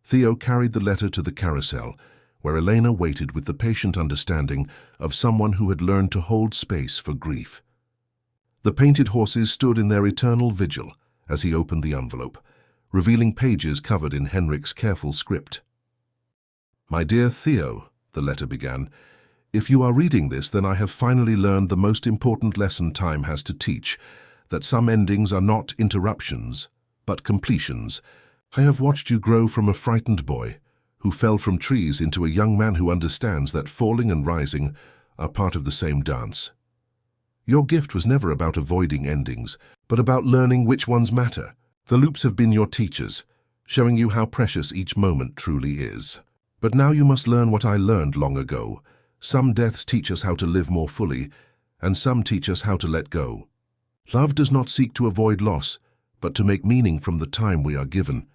B: Theo carried the letter to the carousel, where Elena waited with the patient understanding of someone who had learned to hold space for grief. The painted horses stood in their eternal vigil as he opened the envelope, revealing pages covered in Henrik's careful script. "My dear Theo," the letter began, "if you are reading this, then I have finally learned the most important lesson time has to teach, that some endings are not interruptions, but completions. I have watched you grow from a frightened boy who fell from trees into a young man who understands that falling and rising are part of the same dance. Your gift was never about avoiding endings, but about learning which ones matter. The loops have been your teachers, showing you how precious each moment truly is. But now you must learn what I learned long ago. Some deaths teach us how to live more fully, and some teach us how to let go. Love does not seek to avoid loss, but to make meaning from the time we are given.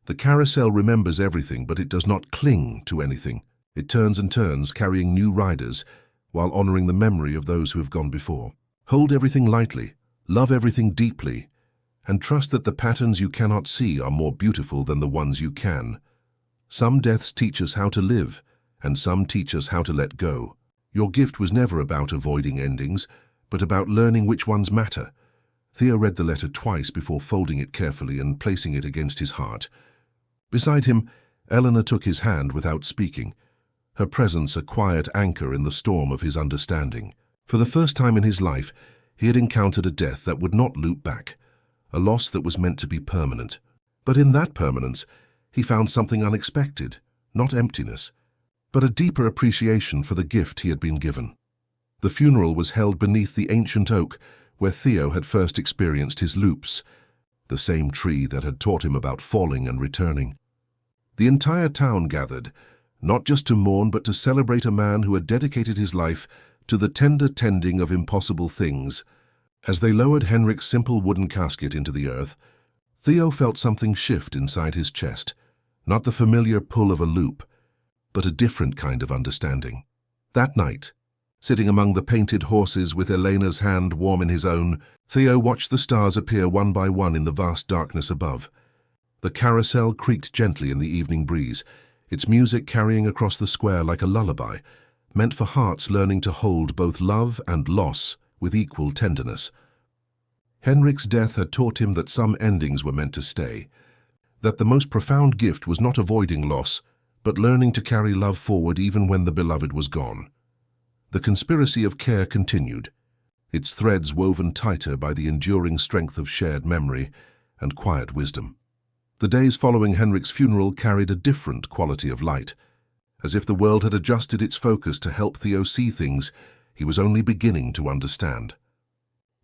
B: The carousel remembers everything, but it does not cling to anything. It turns and turns, carrying new riders, while honoring the memory of those who have gone before. Hold everything lightly, love everything deeply, and trust that the patterns you cannot see are more beautiful than the ones you can. Some deaths teach us how to live, and some teach us how to let go. Your gift was never about avoiding endings, but about learning which ones matter." Theo read the letter twice before folding it carefully and placing it against his heart. Beside him, Eleanor took his hand without speaking, her presence a quiet anchor in the storm of his understanding. For the first time in his life, he had encountered a death that would not loop back, a loss that was meant to be permanent. But in that permanence, he found something unexpected, not emptiness, but a deeper appreciation for the gift he had been given. The funeral was held beneath the ancient oak where Theo had first experienced his loops, the same tree that had taught him about falling and returning. The entire town gathered, not just to mourn but to celebrate a man who had dedicated his life to the tender tending of impossible things. As they lowered Henrik's simple wooden casket into the earth, Theo felt something shift inside his chest, not the familiar pull of a loop, but a different kind of understanding. That night, sitting among the painted horses with Elena's hand warm in his own, Theo watched the stars appear one by one in the vast darkness above. The carousel creaked gently in the evening breeze, its music carrying across the square like a lullaby, meant for hearts learning to hold both love and loss with equal tenderness. Henrik's death had taught him that some endings were meant to stay, that the most profound gift was not avoiding loss, but learning to carry love forward even when the beloved was gone. The conspiracy of care continued, its threads woven tighter by the enduring strength of shared memory and quiet wisdom. The days following Henrik's funeral carried a different quality of light, as if the world had adjusted its focus to help Theo see things he was only beginning to understand.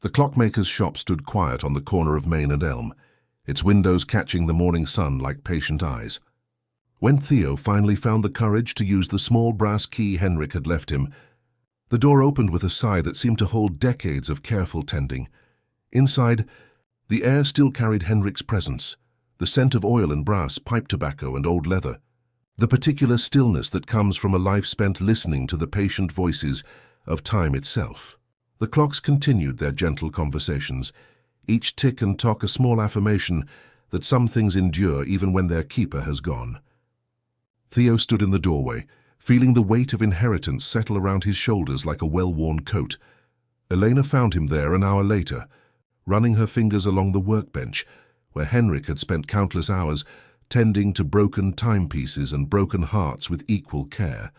B: The clockmaker's shop stood quiet on the corner of Main and Elm, its windows catching the morning sun like patient eyes. When Theo finally found the courage to use the small brass key Henrik had left him, the door opened with a sigh that seemed to hold decades of careful tending. Inside, the air still carried Henrik's presence, the scent of oil and brass, pipe tobacco and old leather, the particular stillness that comes from a life spent listening to the patient voices of time itself. The clocks continued their gentle conversations, each tick and tock a small affirmation that some things endure even when their keeper has gone. Theo stood in the doorway, feeling the weight of inheritance settle around his shoulders like a well-worn coat. Elena found him there an hour later, running her fingers along the workbench, where Henrik had spent countless hours tending to broken timepieces and broken hearts with equal care.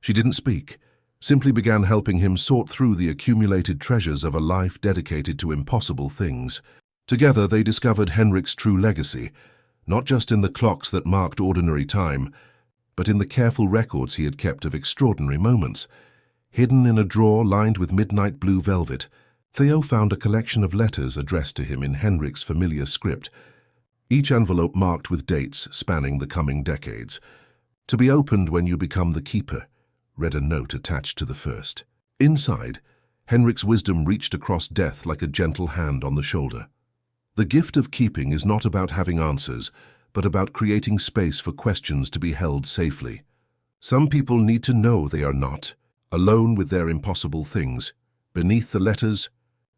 B: She didn't speak, simply began helping him sort through the accumulated treasures of a life dedicated to impossible things. Together they discovered Henrik's true legacy, not just in the clocks that marked ordinary time, but in the careful records he had kept of extraordinary moments. Hidden in a drawer lined with midnight blue velvet, Theo found a collection of letters addressed to him in Henrik's familiar script, each envelope marked with dates spanning the coming decades. "To be opened when you become the keeper," read a note attached to the first. Inside, Henrik's wisdom reached across death like a gentle hand on the shoulder. The gift of keeping is not about having answers, but about creating space for questions to be held safely. Some people need to know they are not alone with their impossible things. Beneath the letters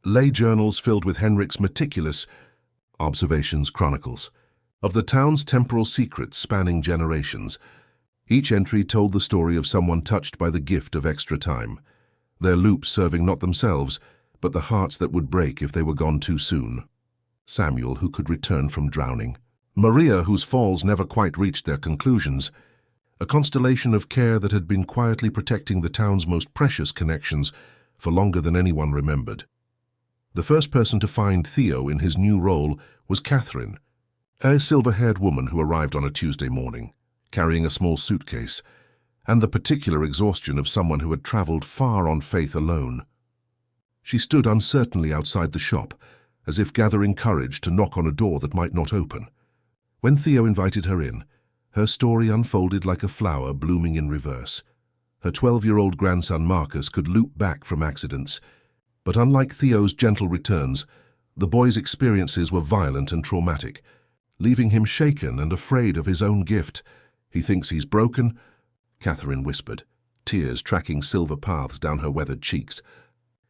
B: lay journals filled with Henrik's meticulous observations, chronicles of the town's temporal secrets spanning generations. Each entry told the story of someone touched by the gift of extra time, their loops serving not themselves, but the hearts that would break if they were gone too soon. Samuel, who could return from drowning. Maria, whose falls never quite reached their conclusions. A constellation of care that had been quietly protecting the town's most precious connections for longer than anyone remembered. The first person to find Theo in his new role was Catherine, a silver-haired woman who arrived on a Tuesday morning, carrying a small suitcase, and the particular exhaustion of someone who had traveled far on faith alone. She stood uncertainly outside the shop, as if gathering courage to knock on a door that might not open. When Theo invited her in, her story unfolded like a flower blooming in reverse. Her 12-year-old grandson Marcus could loop back from accidents, but unlike Theo's gentle returns, the boy's experiences were violent and traumatic, leaving him shaken and afraid of his own gift. "He thinks he's broken," Catherine whispered, tears tracking silver paths down her weathered cheeks.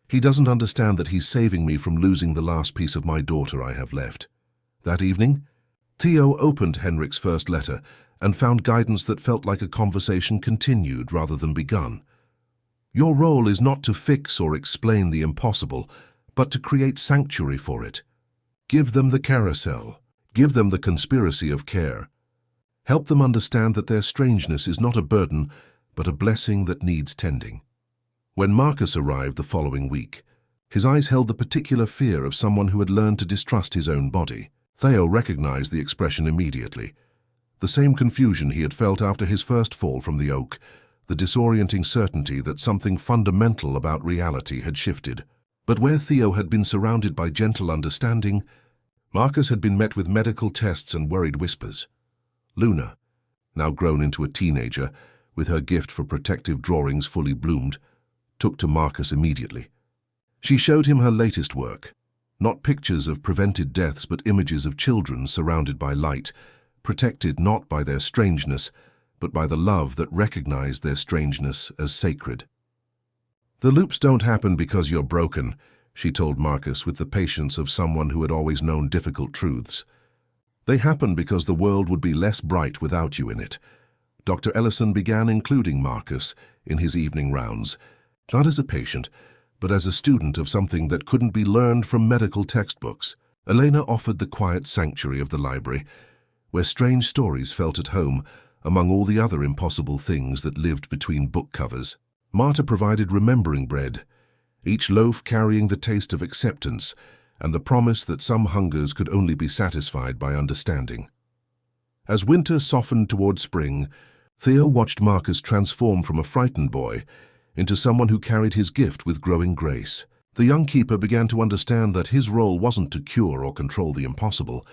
B: "He doesn't understand that he's saving me from losing the last piece of my daughter I have left." That evening, Theo opened Henrik's first letter and found guidance that felt like a conversation continued rather than begun. Your role is not to fix or explain the impossible, but to create sanctuary for it. Give them the carousel. Give them the conspiracy of care. Help them understand that their strangeness is not a burden, but a blessing that needs tending. When Marcus arrived the following week, his eyes held the particular fear of someone who had learned to distrust his own body. Theo recognized the expression immediately. The same confusion he had felt after his first fall from the oak, the disorienting certainty that something fundamental about reality had shifted. But where Theo had been surrounded by gentle understanding, Marcus had been met with medical tests and worried whispers. Luna, now grown into a teenager, with her gift for protective drawings fully bloomed, took to Marcus immediately. She showed him her latest work, not pictures of prevented deaths but images of children surrounded by light, protected not by their strangeness, but by the love that recognized their strangeness as sacred. "The loops don't happen because you're broken," she told Marcus with the patience of someone who had always known difficult truths. "They happen because the world would be less bright without you in it." Dr. Ellison began including Marcus in his evening rounds, not as a patient, but as a student of something that couldn't be learned from medical textbooks. Elena offered the quiet sanctuary of the library, where strange stories felt at home among all the other impossible things that lived between book covers. Marta provided remembering bread, each loaf carrying the taste of acceptance and the promise that some hungers could only be satisfied by understanding. As winter softened toward spring, Theo watched Marcus transform from a frightened boy into someone who carried his gift with growing grace. The young keeper began to understand that his role wasn't to cure or control the impossible,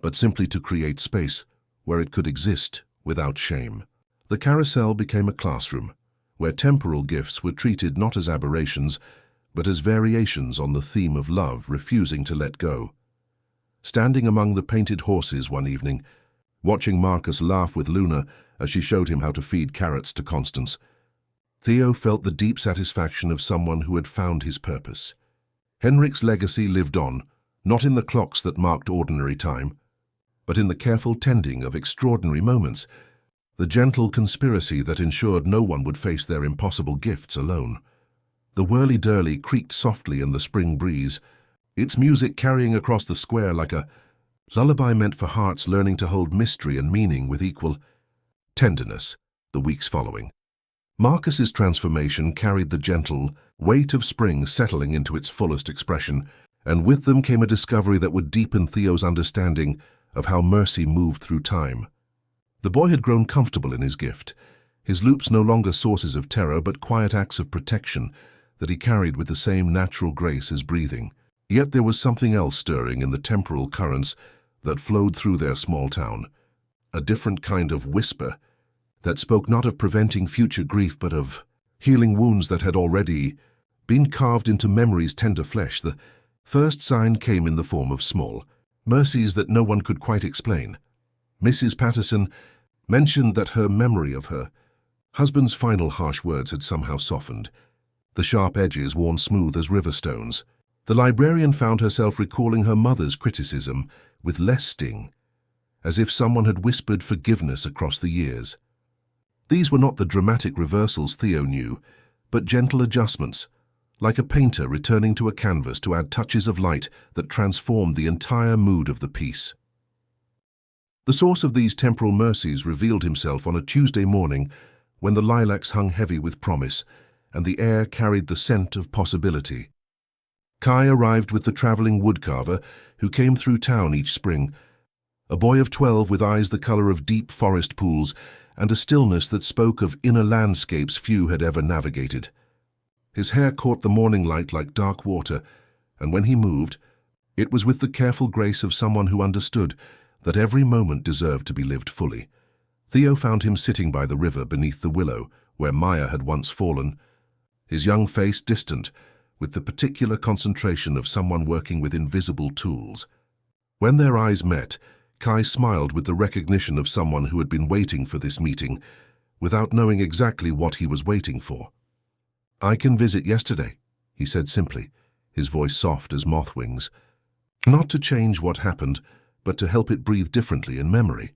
B: but simply to create space where it could exist without shame. The carousel became a classroom, where temporal gifts were treated not as aberrations, but as variations on the theme of love refusing to let go. Standing among the painted horses one evening, watching Marcus laugh with Luna as she showed him how to feed carrots to Constance, Theo felt the deep satisfaction of someone who had found his purpose. Henrik's legacy lived on, not in the clocks that marked ordinary time, but in the careful tending of extraordinary moments, the gentle conspiracy that ensured no one would face their impossible gifts alone. The Whirly Dirly creaked softly in the spring breeze, its music carrying across the square like a lullaby meant for hearts learning to hold mystery and meaning with equal tenderness. The weeks following, Marcus's transformation carried the gentle weight of spring settling into its fullest expression, and with them came a discovery that would deepen Theo's understanding of how mercy moved through time. The boy had grown comfortable in his gift, his loops no longer sources of terror but quiet acts of protection that he carried with the same natural grace as breathing. Yet there was something else stirring in the temporal currents that flowed through their small town, a different kind of whisper that spoke not of preventing future grief but of healing wounds that had already been carved into memory's tender flesh. The first sign came in the form of small mercies that no one could quite explain. Mrs. Patterson mentioned that her memory of her husband's final harsh words had somehow softened, the sharp edges worn smooth as river stones. The librarian found herself recalling her mother's criticism with less sting, as if someone had whispered forgiveness across the years. These were not the dramatic reversals Theo knew, but gentle adjustments, like a painter returning to a canvas to add touches of light that transformed the entire mood of the piece. The source of these temporal mercies revealed himself on a Tuesday morning when the lilacs hung heavy with promise and the air carried the scent of possibility. Kai arrived with the traveling woodcarver who came through town each spring, a boy of 12 with eyes the color of deep forest pools and a stillness that spoke of inner landscapes few had ever navigated. His hair caught the morning light like dark water, and when he moved, it was with the careful grace of someone who understood that every moment deserved to be lived fully. Theo found him sitting by the river beneath the willow, where Maya had once fallen, his young face distant, with the particular concentration of someone working with invisible tools. When their eyes met, Kai smiled with the recognition of someone who had been waiting for this meeting, without knowing exactly what he was waiting for. "I can visit yesterday," he said simply, his voice soft as moth wings. Not to change what happened, but to help it breathe differently in memory.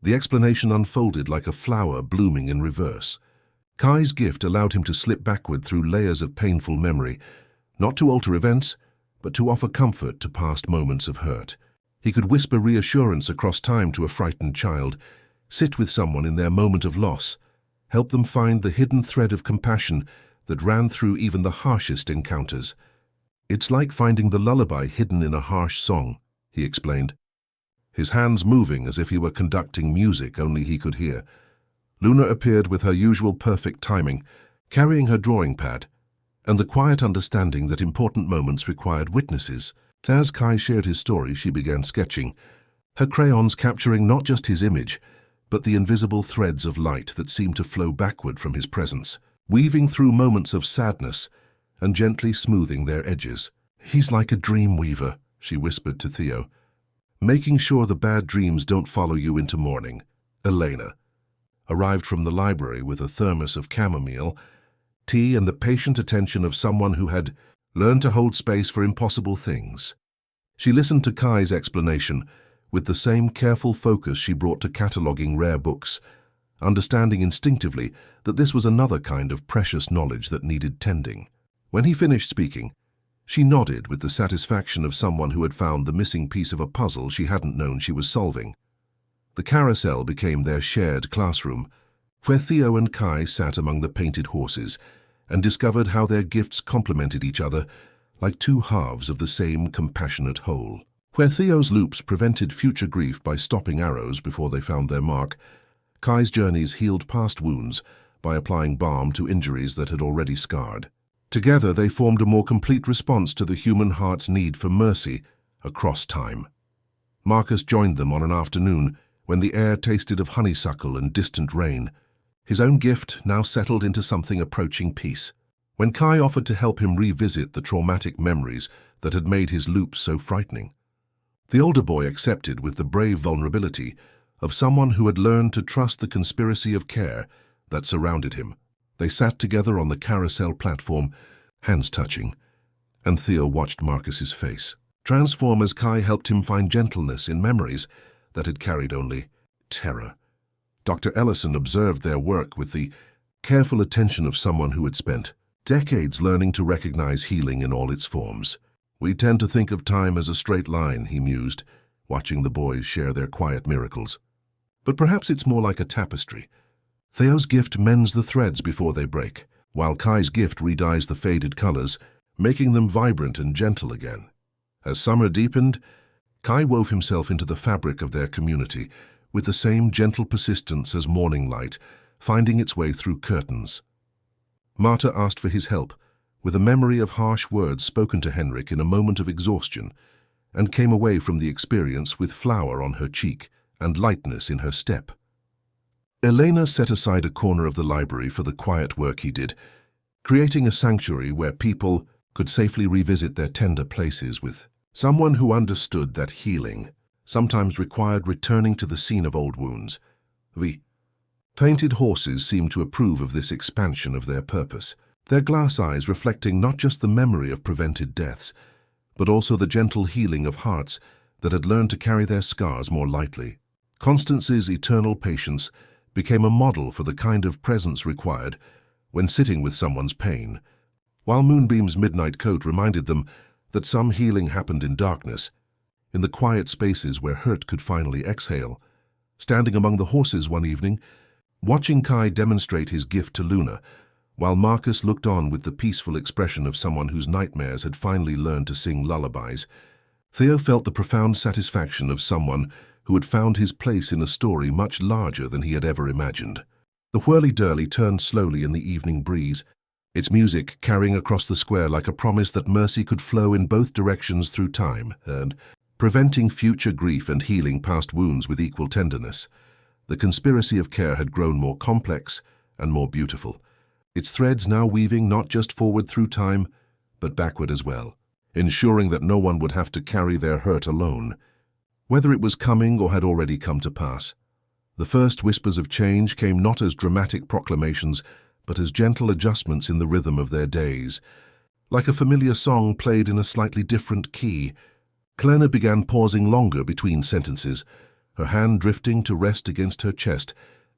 B: The explanation unfolded like a flower blooming in reverse. Kai's gift allowed him to slip backward through layers of painful memory, not to alter events, but to offer comfort to past moments of hurt. He could whisper reassurance across time to a frightened child, sit with someone in their moment of loss, help them find the hidden thread of compassion that ran through even the harshest encounters. It's like finding the lullaby hidden in a harsh song, he explained, his hands moving as if he were conducting music only he could hear. Luna appeared with her usual perfect timing, carrying her drawing pad, and the quiet understanding that important moments required witnesses. As Kai shared his story, she began sketching, her crayons capturing not just his image, but the invisible threads of light that seemed to flow backward from his presence, weaving through moments of sadness and gently smoothing their edges. "He's like a dream weaver," she whispered to Theo, "making sure the bad dreams don't follow you into morning." Elena arrived from the library with a thermos of chamomile, tea, and the patient attention of someone who had learned to hold space for impossible things. She listened to Kai's explanation with the same careful focus she brought to cataloging rare books, understanding instinctively that this was another kind of precious knowledge that needed tending. When he finished speaking, she nodded with the satisfaction of someone who had found the missing piece of a puzzle she hadn't known she was solving. The carousel became their shared classroom, where Theo and Kai sat among the painted horses and discovered how their gifts complemented each other like two halves of the same compassionate whole. Where Theo's loops prevented future grief by stopping arrows before they found their mark, Kai's journeys healed past wounds by applying balm to injuries that had already scarred. Together they formed a more complete response to the human heart's need for mercy across time. Marcus joined them on an afternoon when the air tasted of honeysuckle and distant rain, his own gift now settled into something approaching peace. When Kai offered to help him revisit the traumatic memories that had made his loops so frightening, the older boy accepted with the brave vulnerability of someone who had learned to trust the conspiracy of care that surrounded him. They sat together on the carousel platform, hands touching, and Theo watched Marcus's face transform as Kai helped him find gentleness in memories that had carried only terror. Dr. Ellison observed their work with the careful attention of someone who had spent decades learning to recognize healing in all its forms. "We tend to think of time as a straight line," he mused, watching the boys share their quiet miracles. "But perhaps it's more like a tapestry. Theo's gift mends the threads before they break, while Kai's gift redyes the faded colors, making them vibrant and gentle again." As summer deepened, Kai wove himself into the fabric of their community with the same gentle persistence as morning light, finding its way through curtains. Marta asked for his help, with a memory of harsh words spoken to Henrik in a moment of exhaustion, and came away from the experience with flower on her cheek and lightness in her step. Elena set aside a corner of the library for the quiet work he did, creating a sanctuary where people could safely revisit their tender places with someone who understood that healing sometimes required returning to the scene of old wounds. The painted horses seemed to approve of this expansion of their purpose, their glass eyes reflecting not just the memory of prevented deaths, but also the gentle healing of hearts that had learned to carry their scars more lightly. Constance's eternal patience became a model for the kind of presence required when sitting with someone's pain, while Moonbeam's midnight coat reminded them that some healing happened in darkness, in the quiet spaces where hurt could finally exhale. Standing among the horses one evening, watching Kai demonstrate his gift to Luna, while Marcus looked on with the peaceful expression of someone whose nightmares had finally learned to sing lullabies, Theo felt the profound satisfaction of someone who had found his place in a story much larger than he had ever imagined. The Whirly Dirly turned slowly in the evening breeze, its music carrying across the square like a promise that mercy could flow in both directions through time, and preventing future grief and healing past wounds with equal tenderness. The conspiracy of care had grown more complex and more beautiful, its threads now weaving not just forward through time, but backward as well, ensuring that no one would have to carry their hurt alone, whether it was coming or had already come to pass. The first whispers of change came not as dramatic proclamations, but as gentle adjustments in the rhythm of their days. Like a familiar song played in a slightly different key, Clena began pausing longer between sentences, her hand drifting to rest against her chest,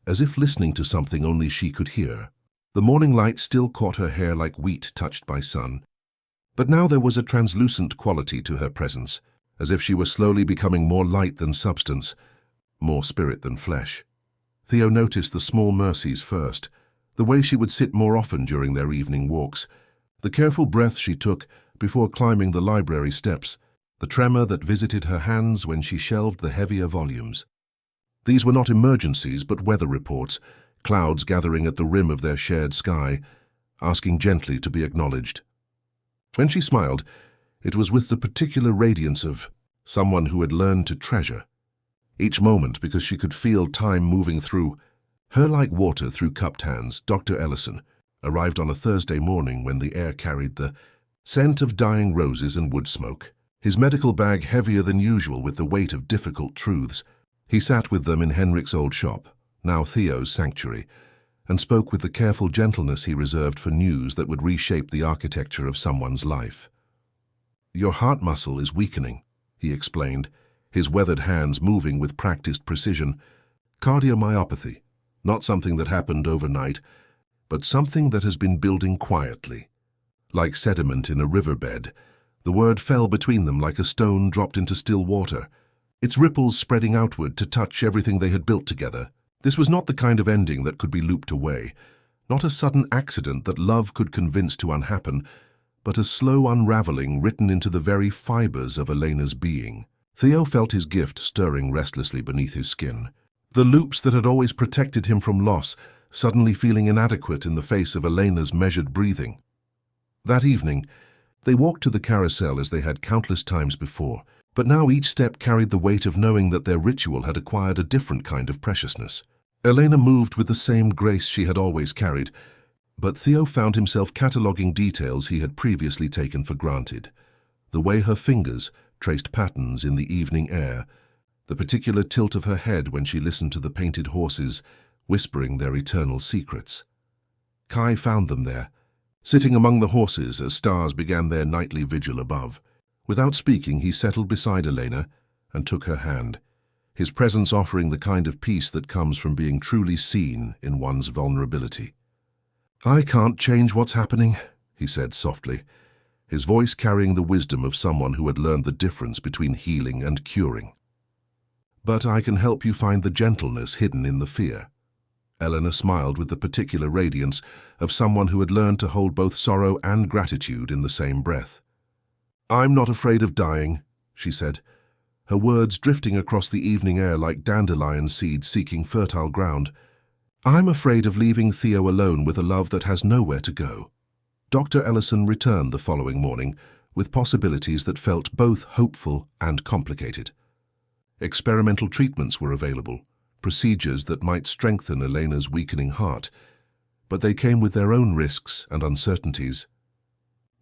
B: as if listening to something only she could hear. The morning light still caught her hair like wheat touched by sun, but now there was a translucent quality to her presence, as if she were slowly becoming more light than substance, more spirit than flesh. Theo noticed the small mercies first, the way she would sit more often during their evening walks, the careful breath she took before climbing the library steps, the tremor that visited her hands when she shelved the heavier volumes. These were not emergencies but weather reports, clouds gathering at the rim of their shared sky, asking gently to be acknowledged. When she smiled, it was with the particular radiance of someone who had learned to treasure each moment because she could feel time moving through her like water through cupped hands. Dr. Ellison arrived on a Thursday morning when the air carried the scent of dying roses and wood smoke, his medical bag heavier than usual with the weight of difficult truths. He sat with them in Henrik's old shop, now Theo's sanctuary, and spoke with the careful gentleness he reserved for news that would reshape the architecture of someone's life. "Your heart muscle is weakening," he explained, his weathered hands moving with practiced precision. "Cardiomyopathy, not something that happened overnight, but something that has been building quietly. Like sediment in a riverbed, the word fell between them like a stone dropped into still water, its ripples spreading outward to touch everything they had built together. This was not the kind of ending that could be looped away, not a sudden accident that love could convince to unhappen, but a slow unraveling written into the very fibers of Elena's being. Theo felt his gift stirring restlessly beneath his skin. The loops that had always protected him from loss, suddenly feeling inadequate in the face of Elena's measured breathing. That evening, they walked to the carousel as they had countless times before, but now each step carried the weight of knowing that their ritual had acquired a different kind of preciousness. Elena moved with the same grace she had always carried, but Theo found himself cataloguing details he had previously taken for granted. The way her fingers traced patterns in the evening air, the particular tilt of her head when she listened to the painted horses, whispering their eternal secrets. Kai found them there, sitting among the horses as stars began their nightly vigil above. Without speaking, he settled beside Elena and took her hand, his presence offering the kind of peace that comes from being truly seen in one's vulnerability. "I can't change what's happening," he said softly, his voice carrying the wisdom of someone who had learned the difference between healing and curing. "But I can help you find the gentleness hidden in the fear." Elena smiled with the particular radiance of someone who had learned to hold both sorrow and gratitude in the same breath. "I'm not afraid of dying," she said, her words drifting across the evening air like dandelion seeds seeking fertile ground. "I'm afraid of leaving Theo alone with a love that has nowhere to go." Dr. Ellison returned the following morning with possibilities that felt both hopeful and complicated. Experimental treatments were available, procedures that might strengthen Elena's weakening heart, but they came with their own risks and uncertainties.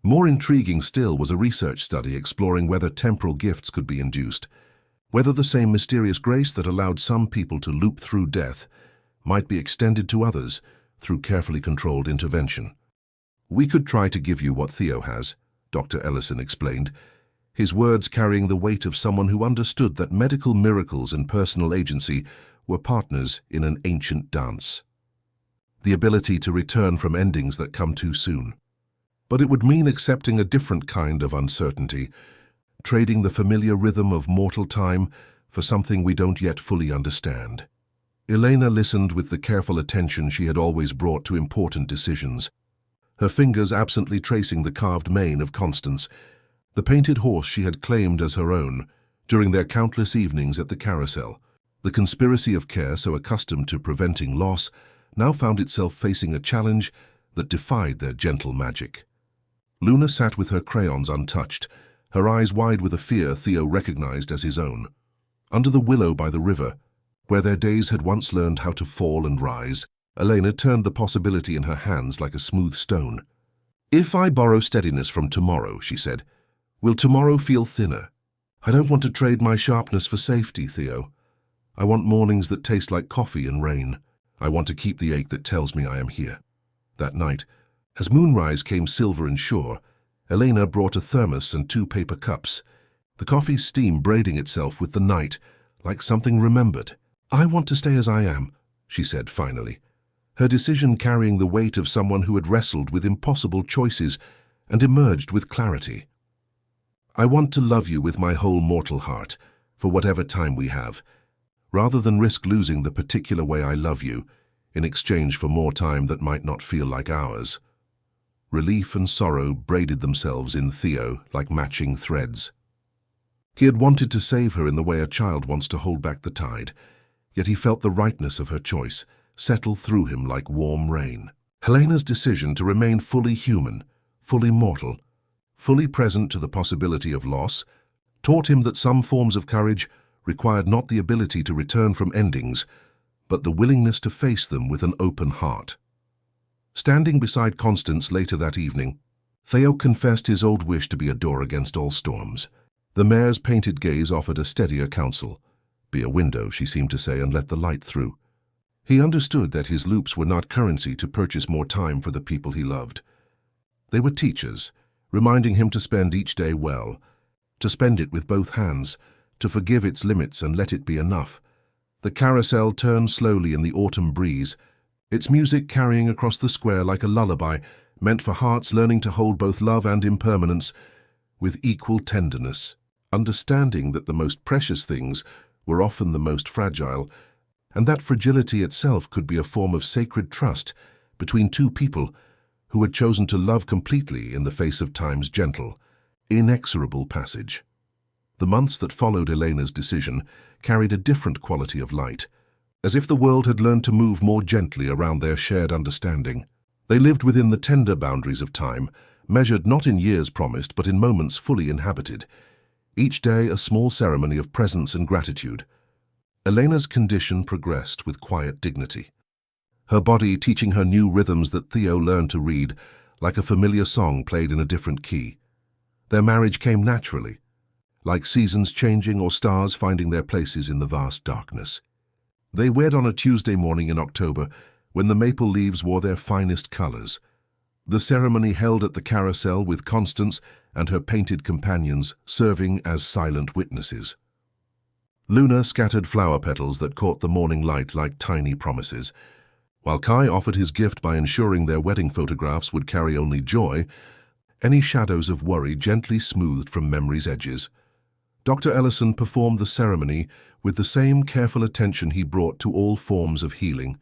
B: More intriguing still was a research study exploring whether temporal gifts could be induced, whether the same mysterious grace that allowed some people to loop through death might be extended to others through carefully controlled intervention. "We could try to give you what Theo has," Dr. Ellison explained, his words carrying the weight of someone who understood that medical miracles and personal agency were partners in an ancient dance. The ability to return from endings that come too soon. But it would mean accepting a different kind of uncertainty, trading the familiar rhythm of mortal time for something we don't yet fully understand. Elena listened with the careful attention she had always brought to important decisions, her fingers absently tracing the carved mane of Constance, the painted horse she had claimed as her own during their countless evenings at the carousel. The conspiracy of care, so accustomed to preventing loss, now found itself facing a challenge that defied their gentle magic. Luna sat with her crayons untouched, her eyes wide with a fear Theo recognized as his own. Under the willow by the river, where their days had once learned how to fall and rise, Elena turned the possibility in her hands like a smooth stone. "If I borrow steadiness from tomorrow," she said, "will tomorrow feel thinner? I don't want to trade my sharpness for safety, Theo. I want mornings that taste like coffee and rain. I want to keep the ache that tells me I am here." That night, as moonrise came silver and sure, Elena brought a thermos and 2 paper cups, the coffee steam braiding itself with the night like something remembered. "I want to stay as I am," she said finally, her decision carrying the weight of someone who had wrestled with impossible choices and emerged with clarity. "I want to love you with my whole mortal heart, for whatever time we have. rather than risk losing the particular way I love you in exchange for more time that might not feel like ours. Relief and sorrow braided themselves in Theo like matching threads. He had wanted to save her in the way a child wants to hold back the tide, yet he felt the rightness of her choice settle through him like warm rain. Helena's decision to remain fully human, fully mortal, fully present to the possibility of loss, taught him that some forms of courage required not the ability to return from endings, but the willingness to face them with an open heart. Standing beside Constance later that evening, Theo confessed his old wish to be a door against all storms. The mare's painted gaze offered a steadier counsel. Be a window, she seemed to say, and let the light through. He understood that his loops were not currency to purchase more time for the people he loved. They were teachers, reminding him to spend each day well, to spend it with both hands, to forgive its limits and let it be enough. The carousel turned slowly in the autumn breeze, its music carrying across the square like a lullaby, meant for hearts learning to hold both love and impermanence with equal tenderness, understanding that the most precious things were often the most fragile, and that fragility itself could be a form of sacred trust between two people who had chosen to love completely in the face of time's gentle, inexorable passage. The months that followed Elena's decision carried a different quality of light, as if the world had learned to move more gently around their shared understanding. They lived within the tender boundaries of time, measured not in years promised but in moments fully inhabited, each day a small ceremony of presence and gratitude. Elena's condition progressed with quiet dignity, her body teaching her new rhythms that Theo learned to read, like a familiar song played in a different key. Their marriage came naturally, like seasons changing or stars finding their places in the vast darkness. They wed on a Tuesday morning in October, when the maple leaves wore their finest colors. The ceremony held at the carousel with Constance and her painted companions serving as silent witnesses. Luna scattered flower petals that caught the morning light like tiny promises, while Kai offered his gift by ensuring their wedding photographs would carry only joy, any shadows of worry gently smoothed from memory's edges. Dr. Ellison performed the ceremony with the same careful attention he brought to all forms of healing,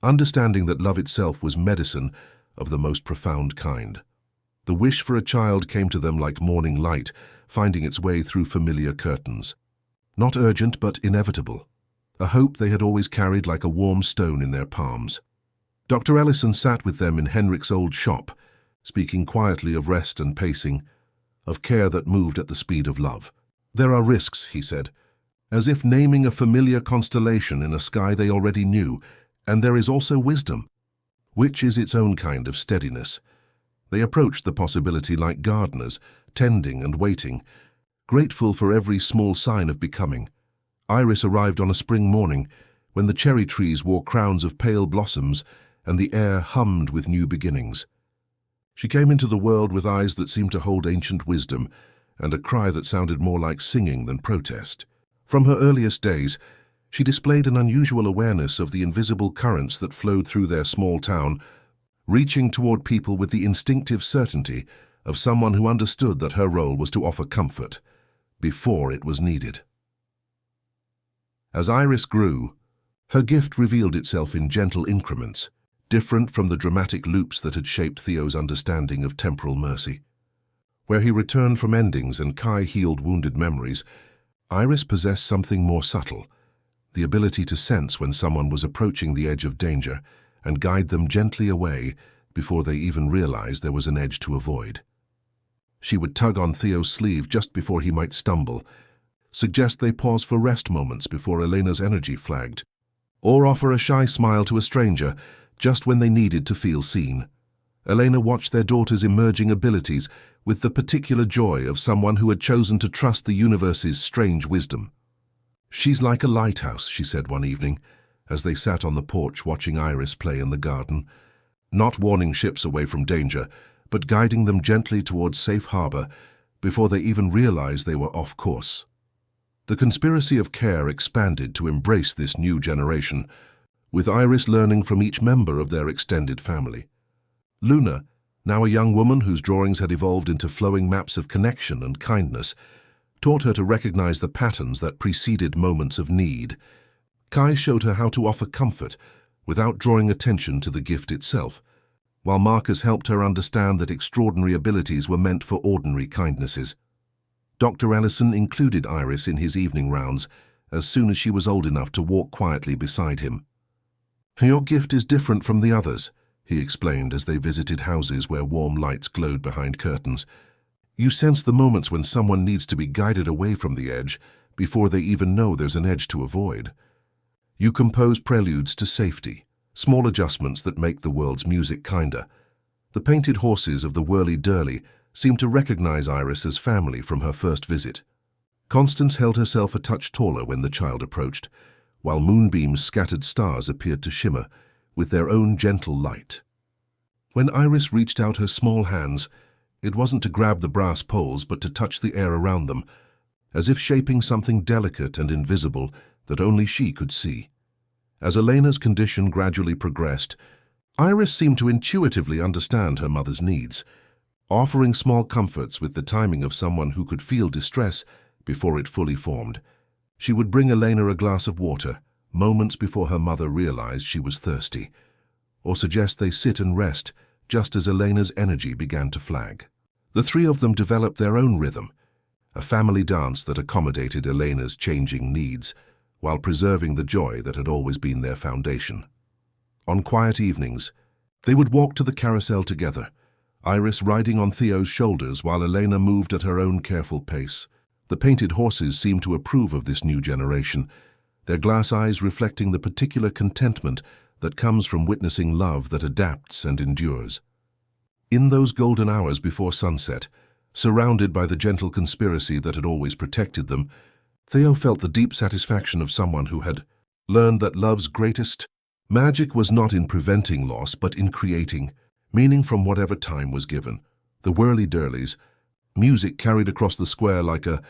B: understanding that love itself was medicine of the most profound kind. The wish for a child came to them like morning light, finding its way through familiar curtains. Not urgent, but inevitable. A hope they had always carried like a warm stone in their palms. Dr. Ellison sat with them in Henrik's old shop, speaking quietly of rest and pacing, of care that moved at the speed of love. There are risks, he said, as if naming a familiar constellation in a sky they already knew, and there is also wisdom, which is its own kind of steadiness. They approached the possibility like gardeners, tending and waiting, grateful for every small sign of becoming. Iris arrived on a spring morning, when the cherry trees wore crowns of pale blossoms and the air hummed with new beginnings. She came into the world with eyes that seemed to hold ancient wisdom, and a cry that sounded more like singing than protest. From her earliest days, she displayed an unusual awareness of the invisible currents that flowed through their small town, reaching toward people with the instinctive certainty of someone who understood that her role was to offer comfort before it was needed. As Iris grew, her gift revealed itself in gentle increments, different from the dramatic loops that had shaped Theo's understanding of temporal mercy. Where he returned from endings and Kai healed wounded memories, Iris possessed something more subtle, the ability to sense when someone was approaching the edge of danger and guide them gently away before they even realized there was an edge to avoid. She would tug on Theo's sleeve just before he might stumble, suggest they pause for rest moments before Elena's energy flagged, or offer a shy smile to a stranger just when they needed to feel seen. Elena watched their daughter's emerging abilities with the particular joy of someone who had chosen to trust the universe's strange wisdom. "She's like a lighthouse," she said one evening, as they sat on the porch watching Iris play in the garden, not warning ships away from danger, but guiding them gently towards safe harbor before they even realized they were off course. The conspiracy of care expanded to embrace this new generation, with Iris learning from each member of their extended family. Luna, now a young woman whose drawings had evolved into flowing maps of connection and kindness, taught her to recognize the patterns that preceded moments of need, Kai showed her how to offer comfort without drawing attention to the gift itself, while Marcus helped her understand that extraordinary abilities were meant for ordinary kindnesses. Dr. Ellison included Iris in his evening rounds as soon as she was old enough to walk quietly beside him. "Your gift is different from the others," he explained as they visited houses where warm lights glowed behind curtains. "You sense the moments when someone needs to be guided away from the edge before they even know there's an edge to avoid. You compose preludes to safety, small adjustments that make the world's music kinder." The painted horses of the Whirly Dirly seemed to recognize Iris as family from her first visit. Constance held herself a touch taller when the child approached, while moonbeams scattered stars appeared to shimmer with their own gentle light. When Iris reached out her small hands, it wasn't to grab the brass poles but to touch the air around them, as if shaping something delicate and invisible that only she could see. As Elena's condition gradually progressed, Iris seemed to intuitively understand her mother's needs, offering small comforts with the timing of someone who could feel distress before it fully formed. She would bring Elena a glass of water moments before her mother realized she was thirsty, or suggest they sit and rest just as Elena's energy began to flag. The three of them developed their own rhythm, a family dance that accommodated Elena's changing needs, while preserving the joy that had always been their foundation. On quiet evenings, they would walk to the carousel together, Iris riding on Theo's shoulders while Elena moved at her own careful pace. The painted horses seemed to approve of this new generation, their glass eyes reflecting the particular contentment that comes from witnessing love that adapts and endures. In those golden hours before sunset, surrounded by the gentle conspiracy that had always protected them, Theo felt the deep satisfaction of someone who had learned that love's greatest magic was not in preventing loss but in creating meaning from whatever time was given. The Whirly Dirlies, music carried across the square like a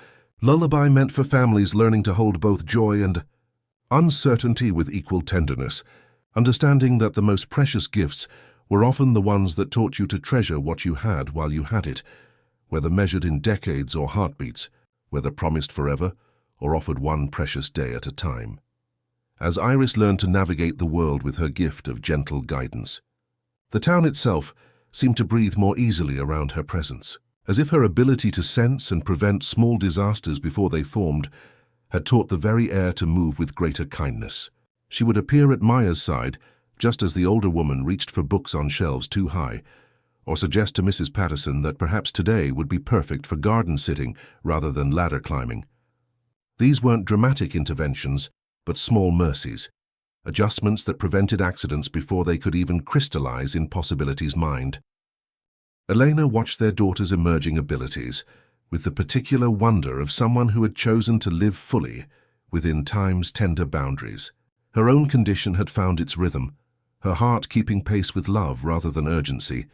B: lullaby meant for families learning to hold both joy and uncertainty with equal tenderness, understanding that the most precious gifts were often the ones that taught you to treasure what you had while you had it, whether measured in decades or heartbeats, whether promised forever or offered one precious day at a time. As Iris learned to navigate the world with her gift of gentle guidance, the town itself seemed to breathe more easily around her presence, as if her ability to sense and prevent small disasters before they formed had taught the very air to move with greater kindness. She would appear at Maya's side just as the older woman reached for books on shelves too high, or suggest to Mrs. Patterson that perhaps today would be perfect for garden sitting rather than ladder climbing. These weren't dramatic interventions, but small mercies, adjustments that prevented accidents before they could even crystallize in possibility's mind. Elena watched their daughter's emerging abilities with the particular wonder of someone who had chosen to live fully within time's tender boundaries. Her own condition had found its rhythm, her heart keeping pace with love rather than urgency,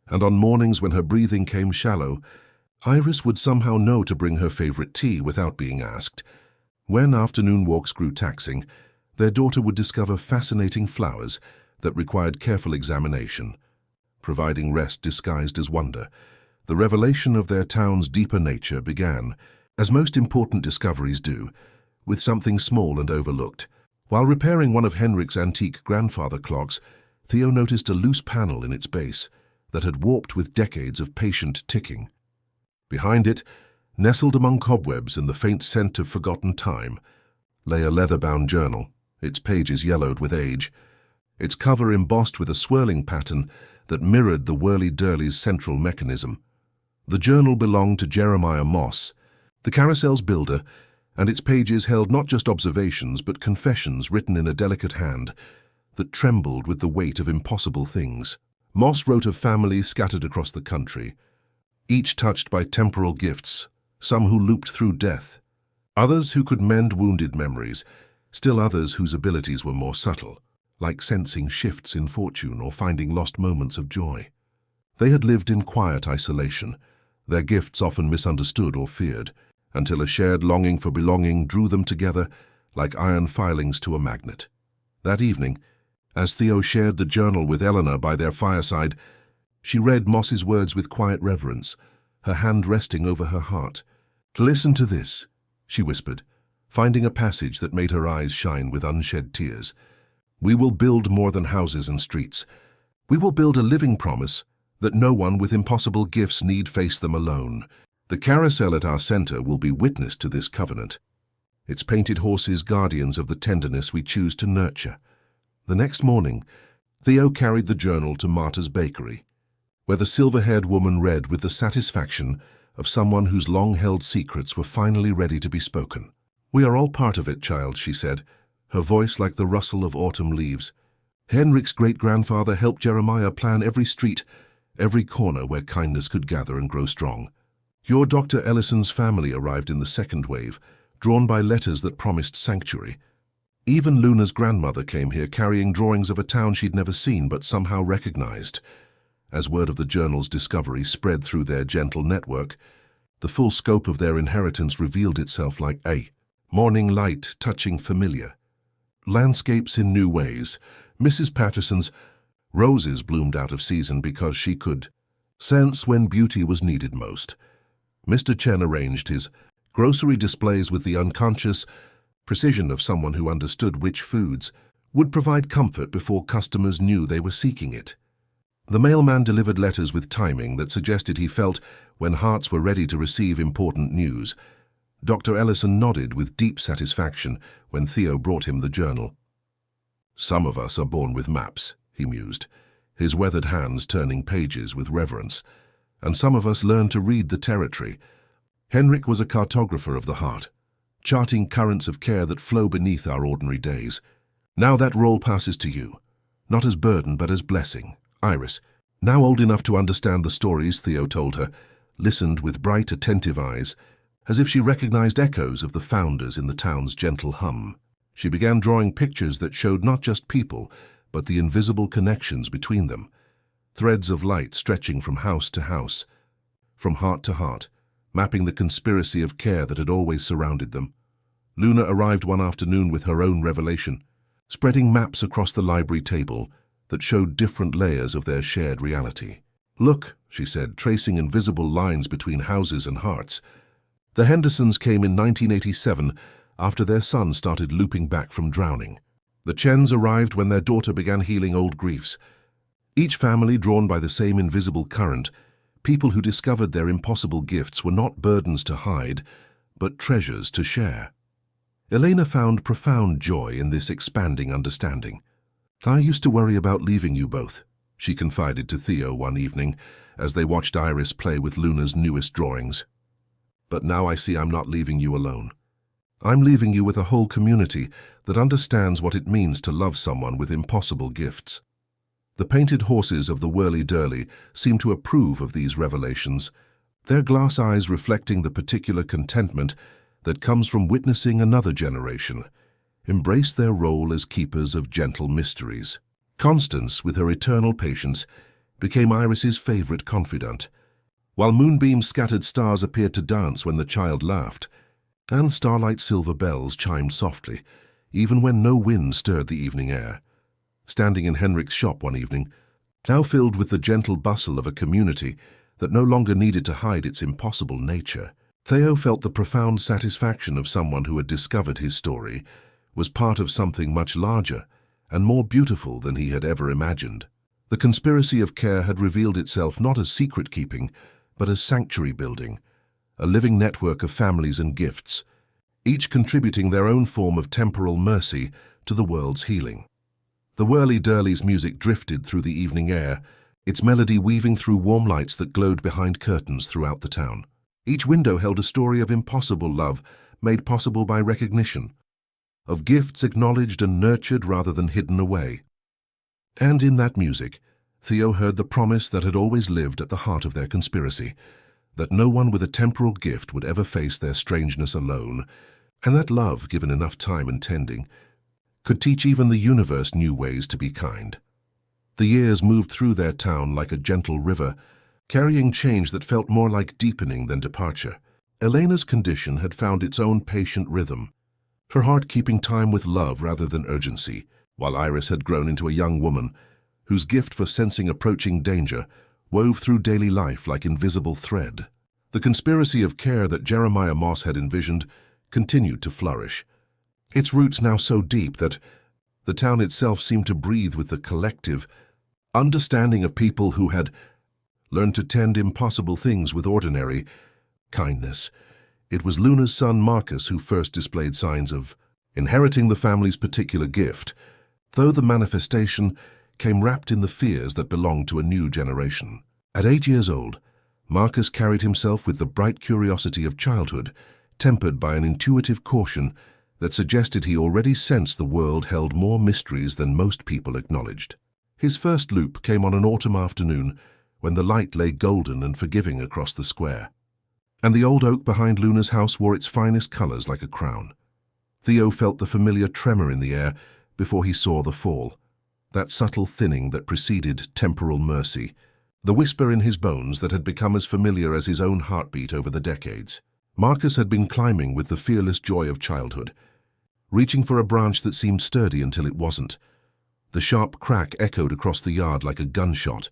B: and on mornings when her breathing came shallow, Iris would somehow know to bring her favorite tea without being asked. When afternoon walks grew taxing, their daughter would discover fascinating flowers that required careful examination, providing rest disguised as wonder. The revelation of their town's deeper nature began, as most important discoveries do, with something small and overlooked. While repairing one of Henrik's antique grandfather clocks, Theo noticed a loose panel in its base that had warped with decades of patient ticking. Behind it, nestled among cobwebs and the faint scent of forgotten time, lay a leather-bound journal, its pages yellowed with age, its cover embossed with a swirling pattern that mirrored the Whirly Dirly's central mechanism. The journal belonged to Jeremiah Moss, the carousel's builder, and its pages held not just observations but confessions written in a delicate hand that trembled with the weight of impossible things. Moss wrote of families scattered across the country, each touched by temporal gifts, some who looped through death, others who could mend wounded memories, still others whose abilities were more subtle, like sensing shifts in fortune or finding lost moments of joy. They had lived in quiet isolation, their gifts often misunderstood or feared, until a shared longing for belonging drew them together like iron filings to a magnet. That evening, as Theo shared the journal with Eleanor by their fireside, she read Moss's words with quiet reverence, her hand resting over her heart. "Listen to this," she whispered. finding a passage that made her eyes shine with unshed tears. We will build more than houses and streets. We will build a living promise that no one with impossible gifts need face them alone. The carousel at our center will be witness to this covenant. Its painted horses guardians of the tenderness we choose to nurture. The next morning, Theo carried the journal to Marta's bakery, where the silver-haired woman read with the satisfaction of someone whose long-held secrets were finally ready to be spoken. "We are all part of it, child," she said, her voice like the rustle of autumn leaves. "Henrik's great-grandfather helped Jeremiah plan every street, every corner where kindness could gather and grow strong. Your Dr. Ellison's family arrived in the second wave, drawn by letters that promised sanctuary. Even Luna's grandmother came here carrying drawings of a town she'd never seen but somehow recognized. As word of the journal's discovery spread through their gentle network, the full scope of their inheritance revealed itself like a morning light touching familiar landscapes in new ways. Mrs. Patterson's roses bloomed out of season because she could sense when beauty was needed most. Mr. Chen arranged his grocery displays with the unconscious precision of someone who understood which foods would provide comfort before customers knew they were seeking it. The mailman delivered letters with timing that suggested he felt when hearts were ready to receive important news. Dr. Ellison nodded with deep satisfaction when Theo brought him the journal. "Some of us are born with maps," he mused, his weathered hands turning pages with reverence, "and some of us learn to read the territory." Henrik was a cartographer of the heart, charting currents of care that flow beneath our ordinary days. "Now that role passes to you, not as burden but as blessing. Iris, now old enough to understand the stories," Theo told her, listened with bright, attentive eyes, as if she recognized echoes of the founders in the town's gentle hum. She began drawing pictures that showed not just people, but the invisible connections between them, threads of light stretching from house to house, from heart to heart, mapping the conspiracy of care that had always surrounded them. Luna arrived one afternoon with her own revelation, spreading maps across the library table that showed different layers of their shared reality. "Look," she said, tracing invisible lines between houses and hearts. "The Hendersons came in 1987 after their son started looping back from drowning. The Chens arrived when their daughter began healing old griefs. Each family drawn by the same invisible current, people who discovered their impossible gifts were not burdens to hide, but treasures to share." Elena found profound joy in this expanding understanding. "I used to worry about leaving you both," she confided to Theo one evening as they watched Iris play with Luna's newest drawings. "But now I see I'm not leaving you alone. I'm leaving you with a whole community that understands what it means to love someone with impossible gifts." The painted horses of the Whirly Dirly seemed to approve of these revelations, their glass eyes reflecting the particular contentment that comes from witnessing another generation embrace their role as keepers of gentle mysteries. Constance, with her eternal patience, became Iris's favorite confidant, while moonbeams scattered stars appeared to dance when the child laughed, and starlight silver bells chimed softly, even when no wind stirred the evening air. Standing in Henrik's shop one evening, now filled with the gentle bustle of a community that no longer needed to hide its impossible nature, Theo felt the profound satisfaction of someone who had discovered his story was part of something much larger and more beautiful than he had ever imagined. The conspiracy of care had revealed itself not as secret-keeping, but as sanctuary-building, a living network of families and gifts, each contributing their own form of temporal mercy to the world's healing. The Whirly Dirly's music drifted through the evening air, its melody weaving through warm lights that glowed behind curtains throughout the town. Each window held a story of impossible love made possible by recognition, of gifts acknowledged and nurtured rather than hidden away. And in that music, Theo heard the promise that had always lived at the heart of their conspiracy, that no one with a temporal gift would ever face their strangeness alone, and that love, given enough time and tending, could teach even the universe new ways to be kind. The years moved through their town like a gentle river, carrying change that felt more like deepening than departure. Elena's condition had found its own patient rhythm, her heart keeping time with love rather than urgency, while Iris had grown into a young woman whose gift for sensing approaching danger wove through daily life like invisible thread. The conspiracy of care that Jeremiah Moss had envisioned continued to flourish, its roots now so deep that the town itself seemed to breathe with the collective understanding of people who had learned to tend impossible things with ordinary kindness. It was Luna's son Marcus who first displayed signs of inheriting the family's particular gift, though the manifestation came wrapped in the fears that belonged to a new generation. At 8 years old, Marcus carried himself with the bright curiosity of childhood, tempered by an intuitive caution that suggested he already sensed the world held more mysteries than most people acknowledged. His first loop came on an autumn afternoon when the light lay golden and forgiving across the square, and the old oak behind Luna's house wore its finest colors like a crown. Theo felt the familiar tremor in the air before he saw the fall, that subtle thinning that preceded temporal mercy, the whisper in his bones that had become as familiar as his own heartbeat over the decades. Marcus had been climbing with the fearless joy of childhood, reaching for a branch that seemed sturdy until it wasn't. The sharp crack echoed across the yard like a gunshot,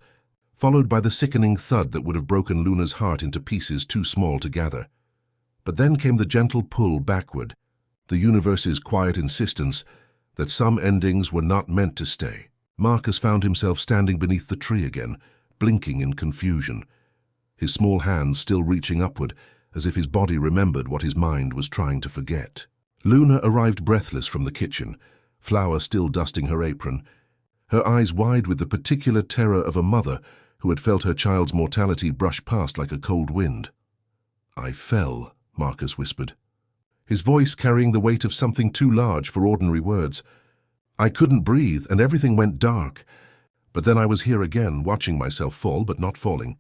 B: followed by the sickening thud that would have broken Luna's heart into pieces too small to gather. But then came the gentle pull backward, the universe's quiet insistence that some endings were not meant to stay. Marcus found himself standing beneath the tree again, blinking in confusion, his small hands still reaching upward, as if his body remembered what his mind was trying to forget. Luna arrived breathless from the kitchen, flour still dusting her apron, her eyes wide with the particular terror of a mother who had felt her child's mortality brush past like a cold wind. "I fell," Marcus whispered, his voice carrying the weight of something too large for ordinary words. "I couldn't breathe, and everything went dark. But then I was here again, watching myself fall, but not falling."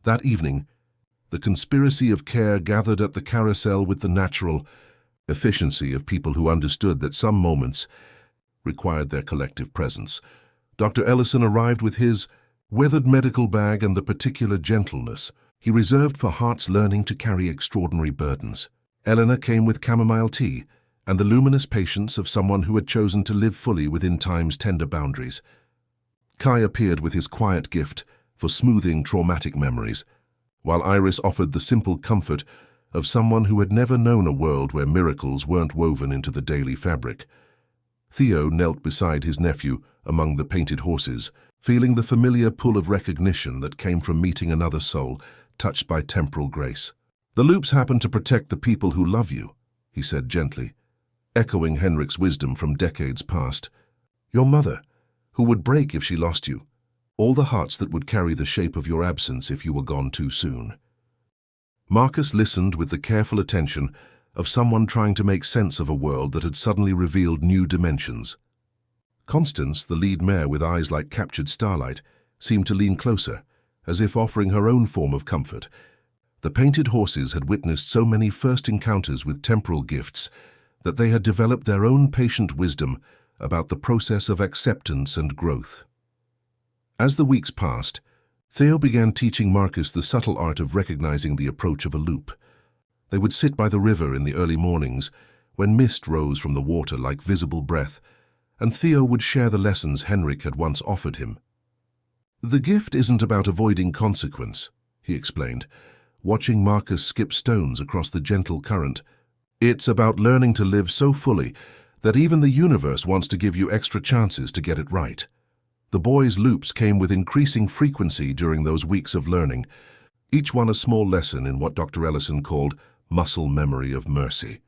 B: That evening, the conspiracy of care gathered at the carousel with the natural efficiency of people who understood that some moments required their collective presence. Dr. Ellison arrived with his weathered medical bag and the particular gentleness he reserved for hearts learning to carry extraordinary burdens. Eleanor came with chamomile tea and the luminous patience of someone who had chosen to live fully within time's tender boundaries. Kai appeared with his quiet gift for smoothing traumatic memories, while Iris offered the simple comfort of someone who had never known a world where miracles weren't woven into the daily fabric. Theo knelt beside his nephew among the painted horses, feeling the familiar pull of recognition that came from meeting another soul touched by temporal grace. "The loops happen to protect the people who love you," he said gently, echoing Henrik's wisdom from decades past. "Your mother, who would break if she lost you. All the hearts that would carry the shape of your absence if you were gone too soon." Marcus listened with the careful attention of someone trying to make sense of a world that had suddenly revealed new dimensions. Constance, the lead mare with eyes like captured starlight, seemed to lean closer, as if offering her own form of comfort. The painted horses had witnessed so many first encounters with temporal gifts that they had developed their own patient wisdom about the process of acceptance and growth. As the weeks passed, Theo began teaching Marcus the subtle art of recognizing the approach of a loop. They would sit by the river in the early mornings, when mist rose from the water like visible breath, and Theo would share the lessons Henrik had once offered him. "The gift isn't about avoiding consequence," he explained, watching Marcus skip stones across the gentle current. "It's about learning to live so fully that even the universe wants to give you extra chances to get it right." The boys' loops came with increasing frequency during those weeks of learning, each one a small lesson in what Dr. Ellison called muscle memory of mercy.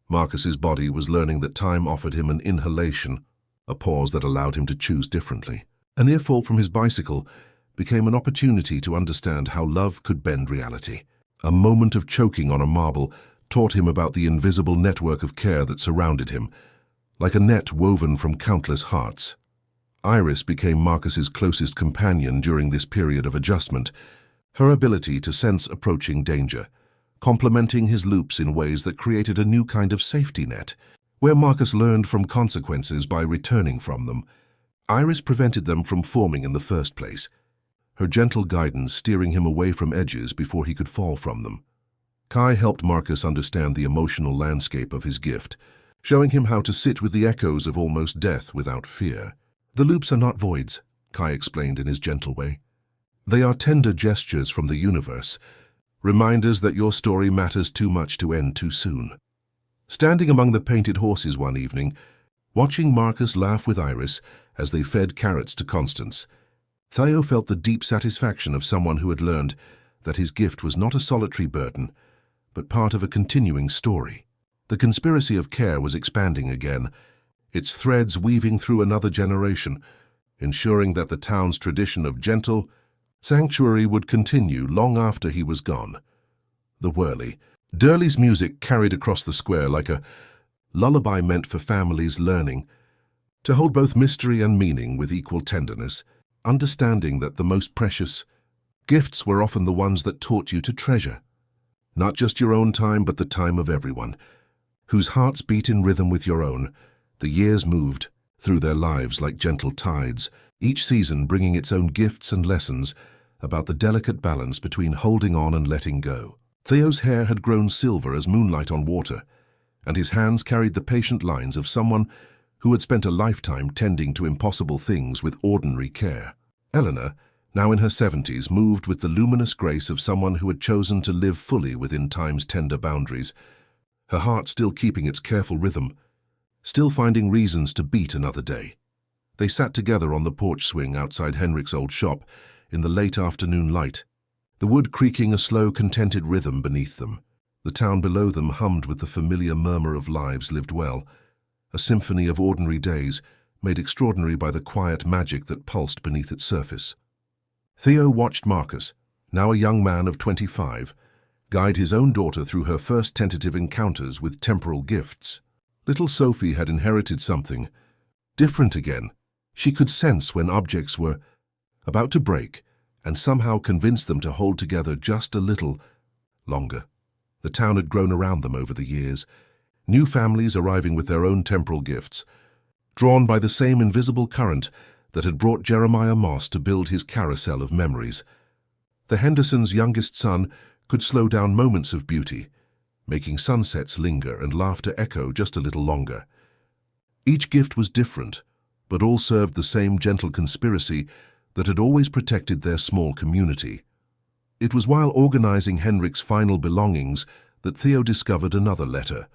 B: Marcus's body was learning that time offered him an inhalation, a pause that allowed him to choose differently. A near fall from his bicycle became an opportunity to understand how love could bend reality. A moment of choking on a marble taught him about the invisible network of care that surrounded him, like a net woven from countless hearts. Iris became Marcus's closest companion during this period of adjustment, her ability to sense approaching danger, complementing his loops in ways that created a new kind of safety net. Where Marcus learned from consequences by returning from them, Iris prevented them from forming in the first place, her gentle guidance steering him away from edges before he could fall from them. Kai helped Marcus understand the emotional landscape of his gift, showing him how to sit with the echoes of almost death without fear. "The loops are not voids," Kai explained in his gentle way. "They are tender gestures from the universe, reminders that your story matters too much to end too soon." Standing among the painted horses one evening, watching Marcus laugh with Iris as they fed carrots to Constance, Theo felt the deep satisfaction of someone who had learned that his gift was not a solitary burden, but part of a continuing story. The conspiracy of care was expanding again, its threads weaving through another generation, ensuring that the town's tradition of gentle sanctuary would continue long after he was gone. The Whirly Dirly's music carried across the square like a lullaby meant for families learning to hold both mystery and meaning with equal tenderness, understanding that the most precious gifts were often the ones that taught you to treasure not just your own time but the time of everyone, whose hearts beat in rhythm with your own. The years moved through their lives like gentle tides, each season bringing its own gifts and lessons about the delicate balance between holding on and letting go. Theo's hair had grown silver as moonlight on water, and his hands carried the patient lines of someone who had spent a lifetime tending to impossible things with ordinary care. Eleanor, now in her 70s, moved with the luminous grace of someone who had chosen to live fully within time's tender boundaries, her heart still keeping its careful rhythm, still finding reasons to beat another day. They sat together on the porch swing outside Henrik's old shop in the late afternoon light, the wood creaking a slow, contented rhythm beneath them. The town below them hummed with the familiar murmur of lives lived well, a symphony of ordinary days made extraordinary by the quiet magic that pulsed beneath its surface. Theo watched Marcus, now a young man of 25, guide his own daughter through her first tentative encounters with temporal gifts. Little Sophie had inherited something different again. She could sense when objects were about to break and somehow convince them to hold together just a little longer. The town had grown around them over the years, new families arriving with their own temporal gifts, drawn by the same invisible current that had brought Jeremiah Moss to build his carousel of memories. The Hendersons' youngest son could slow down moments of beauty, making sunsets linger and laughter echo just a little longer. Each gift was different, but all served the same gentle conspiracy that had always protected their small community. It was while organizing Henrik's final belongings that Theo discovered another letter,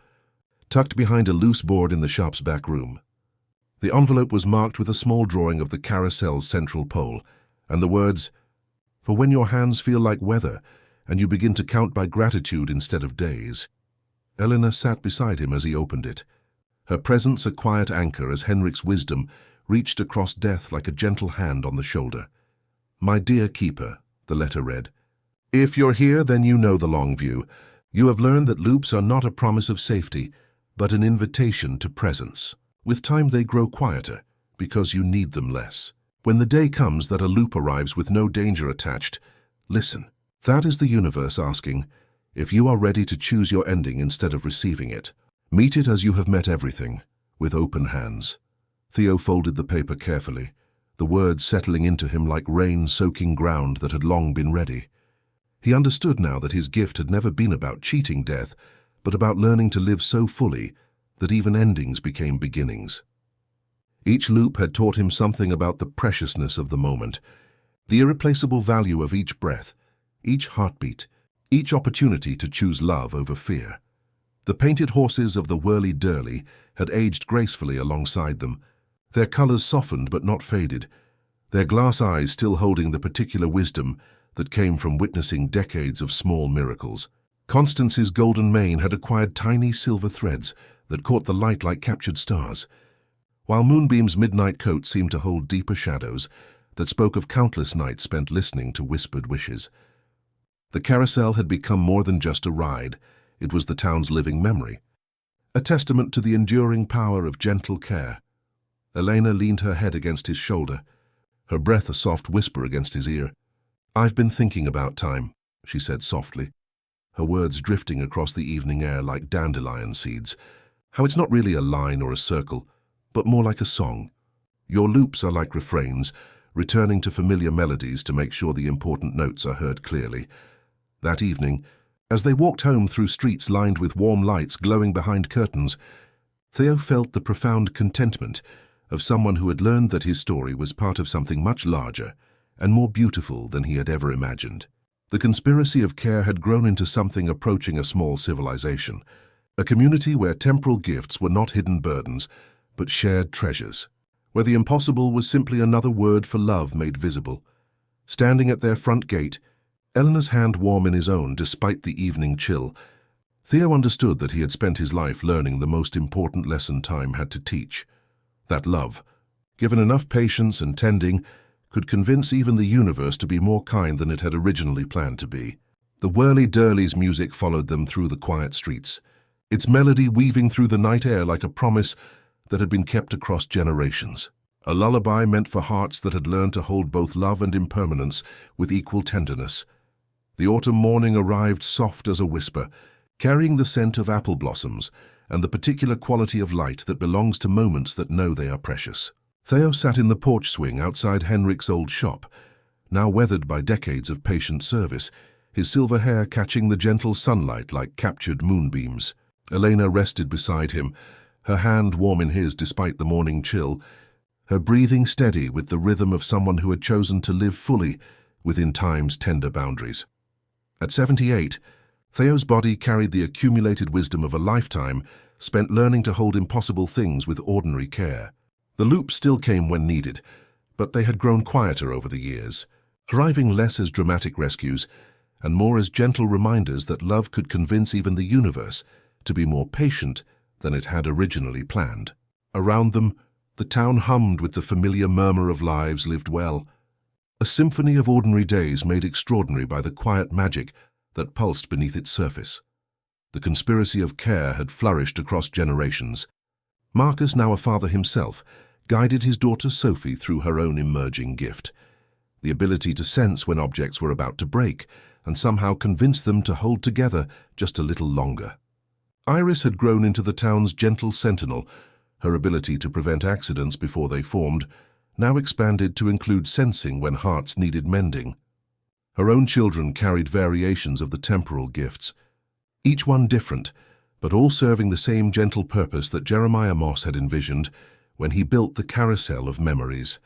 B: tucked behind a loose board in the shop's back room. The envelope was marked with a small drawing of the carousel's central pole, and the words, "For when your hands feel like weather, and you begin to count by gratitude instead of days." Eleanor sat beside him as he opened it, her presence a quiet anchor as Henrik's wisdom reached across death like a gentle hand on the shoulder. "My dear keeper," the letter read, "if you're here, then you know the long view. You have learned that loops are not a promise of safety, but an invitation to presence. With time they grow quieter, because you need them less. When the day comes that a loop arrives with no danger attached, listen. That is the universe asking if you are ready to choose your ending instead of receiving it. Meet it as you have met everything, with open hands." Theo folded the paper carefully, the words settling into him like rain soaking ground that had long been ready. He understood now that his gift had never been about cheating death, but about learning to live so fully that even endings became beginnings. Each loop had taught him something about the preciousness of the moment, the irreplaceable value of each breath, each heartbeat, each opportunity to choose love over fear. The painted horses of the Whirly Dirly had aged gracefully alongside them, their colors softened but not faded, their glass eyes still holding the particular wisdom that came from witnessing decades of small miracles. Constance's golden mane had acquired tiny silver threads that caught the light like captured stars, while Moonbeam's midnight coat seemed to hold deeper shadows that spoke of countless nights spent listening to whispered wishes. The carousel had become more than just a ride. It was the town's living memory, a testament to the enduring power of gentle care. Elena leaned her head against his shoulder, her breath a soft whisper against his ear. "I've been thinking about time," she said softly, her words drifting across the evening air like dandelion seeds. "How it's not really a line or a circle, but more like a song. Your loops are like refrains, returning to familiar melodies to make sure the important notes are heard clearly." That evening, as they walked home through streets lined with warm lights glowing behind curtains, Theo felt the profound contentment of someone who had learned that his story was part of something much larger and more beautiful than he had ever imagined. The conspiracy of care had grown into something approaching a small civilization, A community where temporal gifts were not hidden burdens, but shared treasures. Where the impossible was simply another word for love made visible. Standing at their front gate, Eleanor's hand warm in his own despite the evening chill, Theo understood that he had spent his life learning the most important lesson time had to teach. That love, given enough patience and tending, could convince even the universe to be more kind than it had originally planned to be. The Whirly Dirly's music followed them through the quiet streets, its melody weaving through the night air like a promise that had been kept across generations. A lullaby meant for hearts that had learned to hold both love and impermanence with equal tenderness. The autumn morning arrived soft as a whisper, carrying the scent of apple blossoms and the particular quality of light that belongs to moments that know they are precious. Theo sat in the porch swing outside Henrik's old shop, now weathered by decades of patient service, his silver hair catching the gentle sunlight like captured moonbeams. Elena rested beside him, her hand warm in his despite the morning chill, her breathing steady with the rhythm of someone who had chosen to live fully within time's tender boundaries. At 78, Theo's body carried the accumulated wisdom of a lifetime spent learning to hold impossible things with ordinary care. The loops still came when needed, but they had grown quieter over the years, arriving less as dramatic rescues and more as gentle reminders that love could convince even the universe to be more patient than it had originally planned. Around them, the town hummed with the familiar murmur of lives lived well, a symphony of ordinary days made extraordinary by the quiet magic that pulsed beneath its surface. The conspiracy of care had flourished across generations. Marcus, now a father himself, guided his daughter Sophie through her own emerging gift, the ability to sense when objects were about to break and somehow convince them to hold together just a little longer. Iris had grown into the town's gentle sentinel, her ability to prevent accidents before they formed, now expanded to include sensing when hearts needed mending. Her own children carried variations of the temporal gifts, each one different, but all serving the same gentle purpose that Jeremiah Moss had envisioned when he built the carousel of memories.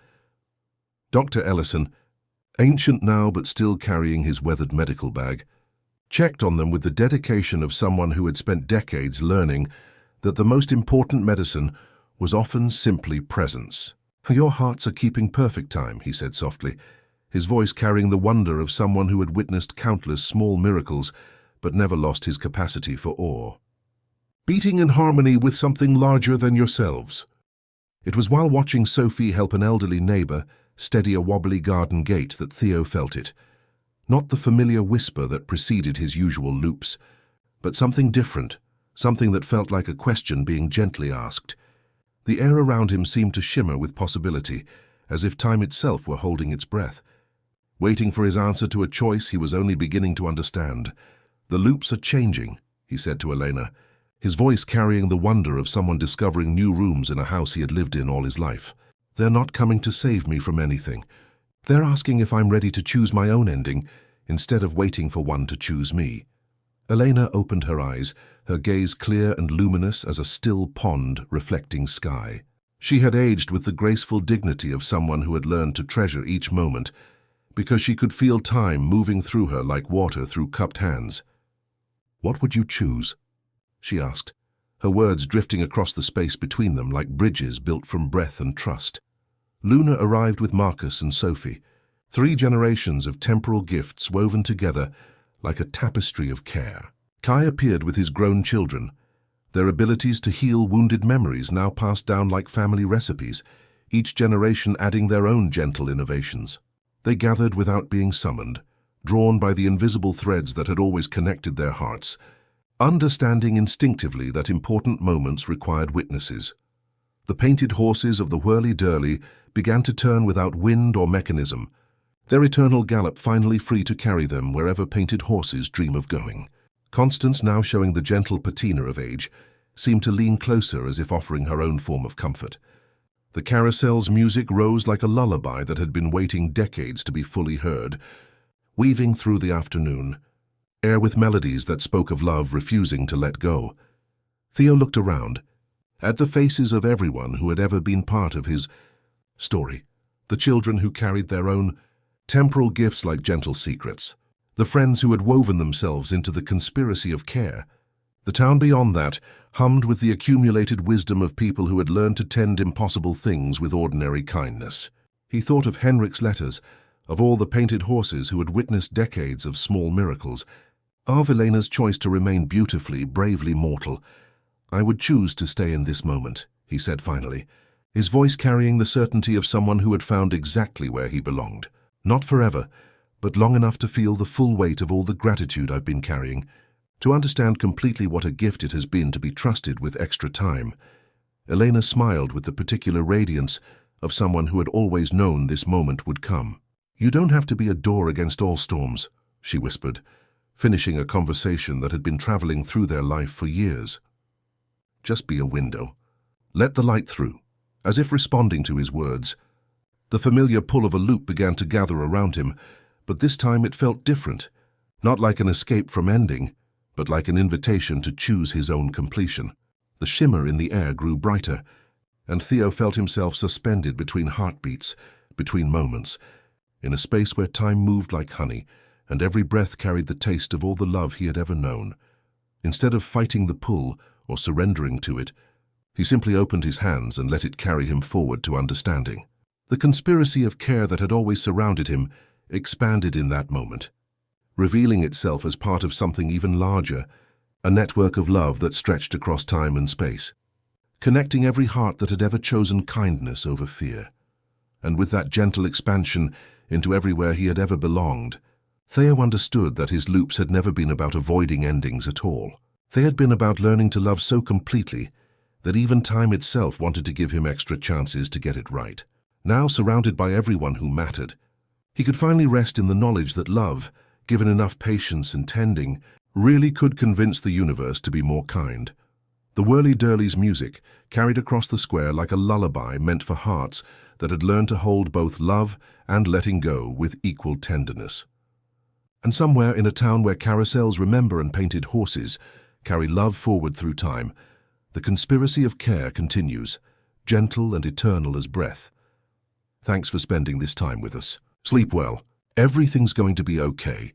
B: Dr. Ellison, ancient now but still carrying his weathered medical bag, checked on them with the dedication of someone who had spent decades learning that the most important medicine was often simply presence. "Your hearts are keeping perfect time," he said softly, his voice carrying the wonder of someone who had witnessed countless small miracles but never lost his capacity for awe. "Beating in harmony with something larger than yourselves." It was while watching Sophie help an elderly neighbor steady a wobbly garden gate that Theo felt it. Not the familiar whisper that preceded his usual loops, but something different, something that felt like a question being gently asked. The air around him seemed to shimmer with possibility, as if time itself were holding its breath, waiting for his answer to a choice he was only beginning to understand. "The loops are changing," he said to Elena, his voice carrying the wonder of someone discovering new rooms in a house he had lived in all his life. "They're not coming to save me from anything. They're asking if I'm ready to choose my own ending, instead of waiting for one to choose me." Elena opened her eyes, her gaze clear and luminous as a still pond reflecting sky. She had aged with the graceful dignity of someone who had learned to treasure each moment, because she could feel time moving through her like water through cupped hands. "What would you choose?" she asked, her words drifting across the space between them like bridges built from breath and trust. Luna arrived with Marcus and Sophie, 3 generations of temporal gifts woven together like a tapestry of care. Kai appeared with his grown children, their abilities to heal wounded memories now passed down like family recipes, each generation adding their own gentle innovations. They gathered without being summoned, drawn by the invisible threads that had always connected their hearts, understanding instinctively that important moments required witnesses. The painted horses of the Whirly Dirly began to turn without wind or mechanism, their eternal gallop finally free to carry them wherever painted horses dream of going. Constance, now showing the gentle patina of age, seemed to lean closer as if offering her own form of comfort. The carousel's music rose like a lullaby that had been waiting decades to be fully heard, weaving through the afternoon, air with melodies that spoke of love refusing to let go. Theo looked around, at the faces of everyone who had ever been part of his story, the children who carried their own temporal gifts like gentle secrets, the friends who had woven themselves into the conspiracy of care, The town beyond that hummed with the accumulated wisdom of people who had learned to tend impossible things with ordinary kindness. He thought of Henrik's letters, of all the painted horses who had witnessed decades of small miracles, of Elena's choice to remain beautifully, bravely mortal. "I would choose to stay in this moment," he said finally, his voice carrying the certainty of someone who had found exactly where he belonged. "Not forever, but long enough to feel the full weight of all the gratitude I've been carrying, to understand completely what a gift it has been to be trusted with extra time." Elena smiled with the particular radiance of someone who had always known this moment would come. "You don't have to be a door against all storms," she whispered, finishing a conversation that had been traveling through their life for years. "Just be a window. Let the light through." As if responding to his words, the familiar pull of a loop began to gather around him, but this time it felt different, not like an escape from ending, but like an invitation to choose his own completion. The shimmer in the air grew brighter, and Theo felt himself suspended between heartbeats, between moments, in a space where time moved like honey, and every breath carried the taste of all the love he had ever known. Instead of fighting the pull or surrendering to it, he simply opened his hands and let it carry him forward to understanding. The conspiracy of care that had always surrounded him expanded in that moment, revealing itself as part of something even larger, a network of love that stretched across time and space, connecting every heart that had ever chosen kindness over fear. And with that gentle expansion into everywhere he had ever belonged, Theo understood that his loops had never been about avoiding endings at all. They had been about learning to love so completely that even time itself wanted to give him extra chances to get it right. Now, surrounded by everyone who mattered, he could finally rest in the knowledge that love, given enough patience and tending, really could convince the universe to be more kind. The Whirly Dirly's music carried across the square like a lullaby meant for hearts that had learned to hold both love and letting go with equal tenderness. And somewhere in a town where carousels remember and painted horses carry love forward through time, the conspiracy of care continues, gentle and eternal as breath. Thanks for spending this time with us. Sleep well. Everything's going to be okay.